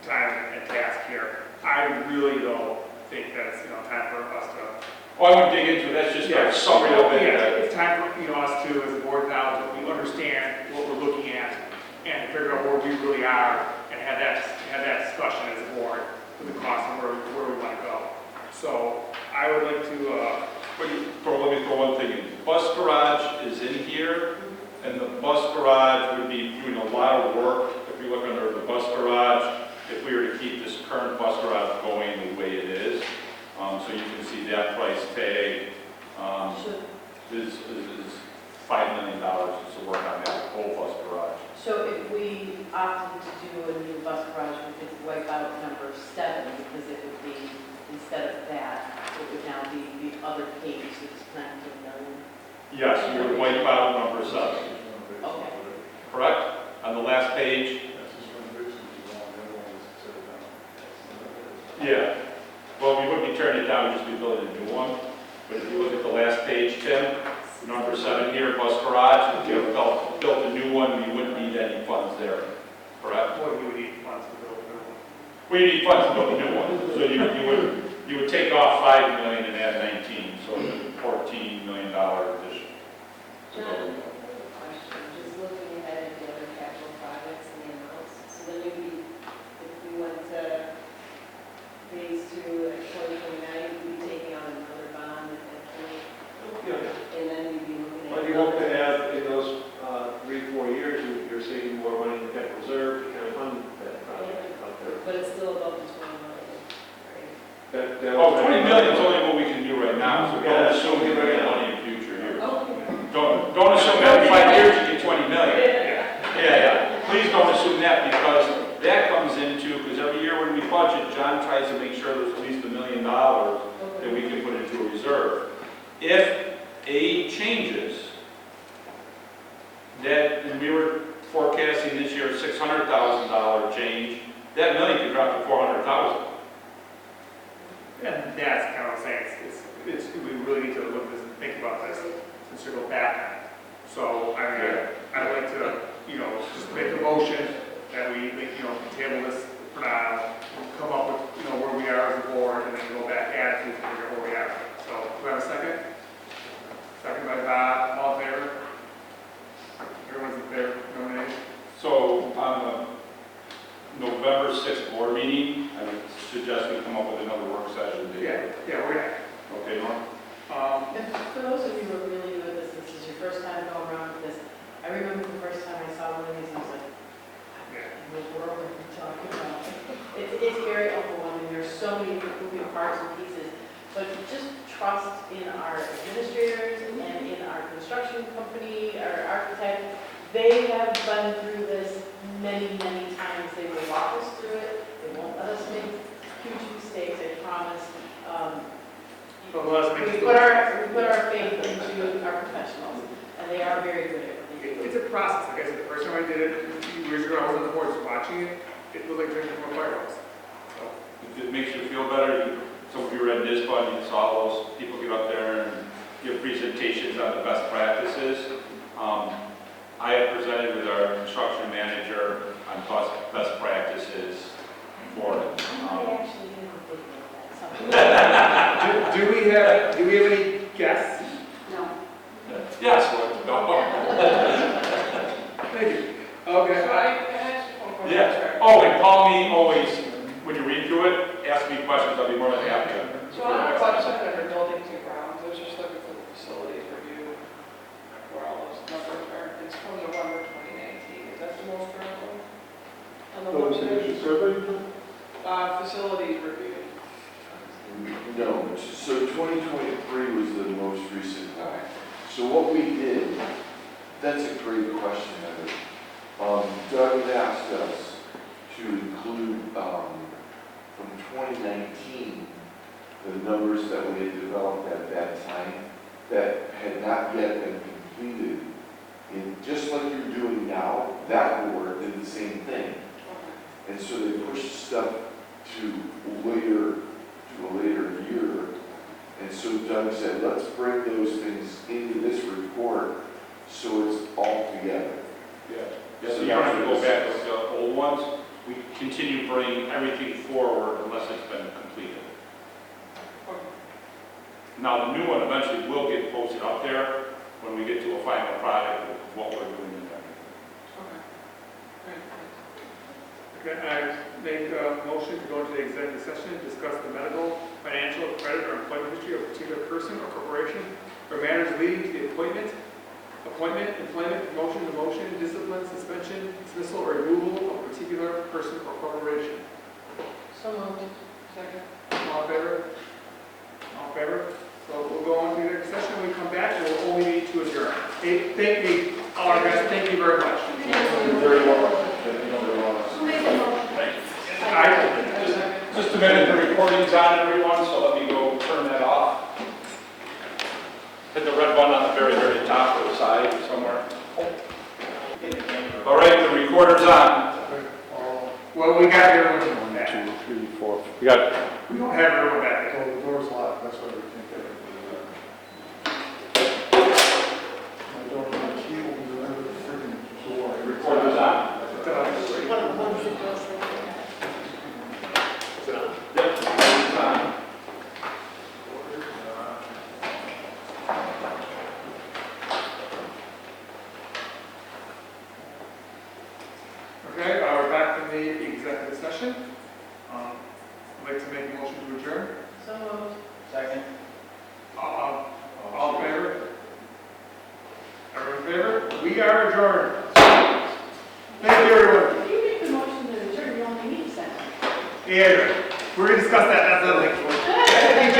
time and task here. I really don't think that it's, time for us to. Oh, I wouldn't dig into it, that's just a summary of it. Yeah, it's time for, us to, as a board now, to understand what we're looking at and figure out where we really are and have that discussion as a board with the cost and where we want to go. So I would like to, Let me throw one thing in. The bus garage is in here, and the bus garage would be doing a lot of work, if you look under the bus garage, if we were to keep this current bus garage going the way it is. So you can see that price tag is $5 million to work on that whole bus garage. So if we opted to do a new bus garage, we could wipe out number 7, because it would be, instead of that, it would now be the other page that's $19 million. Yes, you would wipe out number 7, Okay. correct? On the last page? Yeah. Well, we wouldn't be turning it down, we'd just be building a new one. But if you look at the last page, Tim, number 7 here, bus garage, if you have built a new one, we wouldn't need any funds there, correct? what do we need funds to build? We need funds to build a new one. So you would take off $5 million and add 19, so it's a $14 million addition. John, question, just looking ahead at the other capital projects and the amounts, so then if we went to phase 2 at 2029, we'd be taking on another bond at that point, Yeah. and then we'd be looking at. But you hope to have, in those 3-4 years, you're saying That, and we were forecasting this year $600,000 change. That million could drop to 400,000. And that's kind of what I'm saying, we really need to look at this and think about this, since we go back. So, I mean, I'd like to, just make a motion that we, table this for now, come up with, where we are as a board, and then go back at it to figure out where we are. So, do we have a second? Second by Bob, all in favor? Everyone's in favor, nominated? So on the November 6th board meeting, I would suggest we come up with another work session date. Yeah, we're gonna. Okay, Norm? And for those of you who are really new at this, this is your first time going around with this, I remember the first time I saw one of these, and I was like, what in the world are you talking about? It's very overwhelming, there's so many moving parts and pieces, but just trust in our administrators and in our construction company, our architect. They have been through this many, many times. They will walk us through it. They won't let us make huge mistakes, I promise. But let us make We put our faith into our professionals, and they are very good at what they do. It's a process. Like I said, the first time I did it a few years ago, I was on the board just watching it. It was like drinking from a fire hose. So, If it makes you feel better, some of you read this, but you saw those people get up there and give presentations on the best practices. I have presented with our construction manager on best practices for it. I actually didn't think about that. do we have any guests? No. Yes, well, no. Thank you. So Okay. I asked you one question. Yeah. Oh, and call me always, when you read through it, ask me questions, I'll be more than happy to. So on our website under buildings and grounds, I was just looking for the facilities review, where all those numbers are, it's from November 2019, is that the most current one? On the Those website? you surveyed? Facilities review. No, so 2023 was the most recent time. So what we did, that's a great question, Heather. Doug had asked us to include from 2019 the numbers that we had developed at that time that had not yet been completed. And just like you're doing now, that board did the same thing. And so they pushed stuff to a later year. And so Doug said, let's bring those things into this report so it's all together. Yeah, so you don't have to go back to the old ones. We continue bringing everything forward unless it's been completed. Now, the new one eventually will get posted up there when we get to a final product of what we're doing in there. Okay, I make a motion to go into the executive session and discuss the medical, financial, credit, or employment history of a particular person or corporation, or matters leading to the appointment, employment, promotion, demotion, discipline, suspension, dismissal, or removal of a particular person or corporation. So moved. Second. All in favor? All in favor? So we'll go on to the executive session. When we come back, we'll only need to adjourn. Hey, thank you, all our guys, thank you very much. You're very welcome. Just a minute, the recording's on, everyone, so let me go turn that off. Hit the red button on the very, very top or the side or somewhere. All right, the recorder's on. Well, we got everyone back. 1, 2, 3, 4. We got We don't have everyone back. So the door's locked, that's why we can't get it. My door, my key opens around the freaking door. the recorder's on. What is it, those things? Yep, it's on. Okay, we're back from the executive session. I'd like to make a motion to adjourn. So moved. Second. All in favor? Everyone in favor? We are adjourned. Thank you, everyone. If you make the motion to adjourn, you only need a second. Yeah, we're going to discuss that. That's another thing.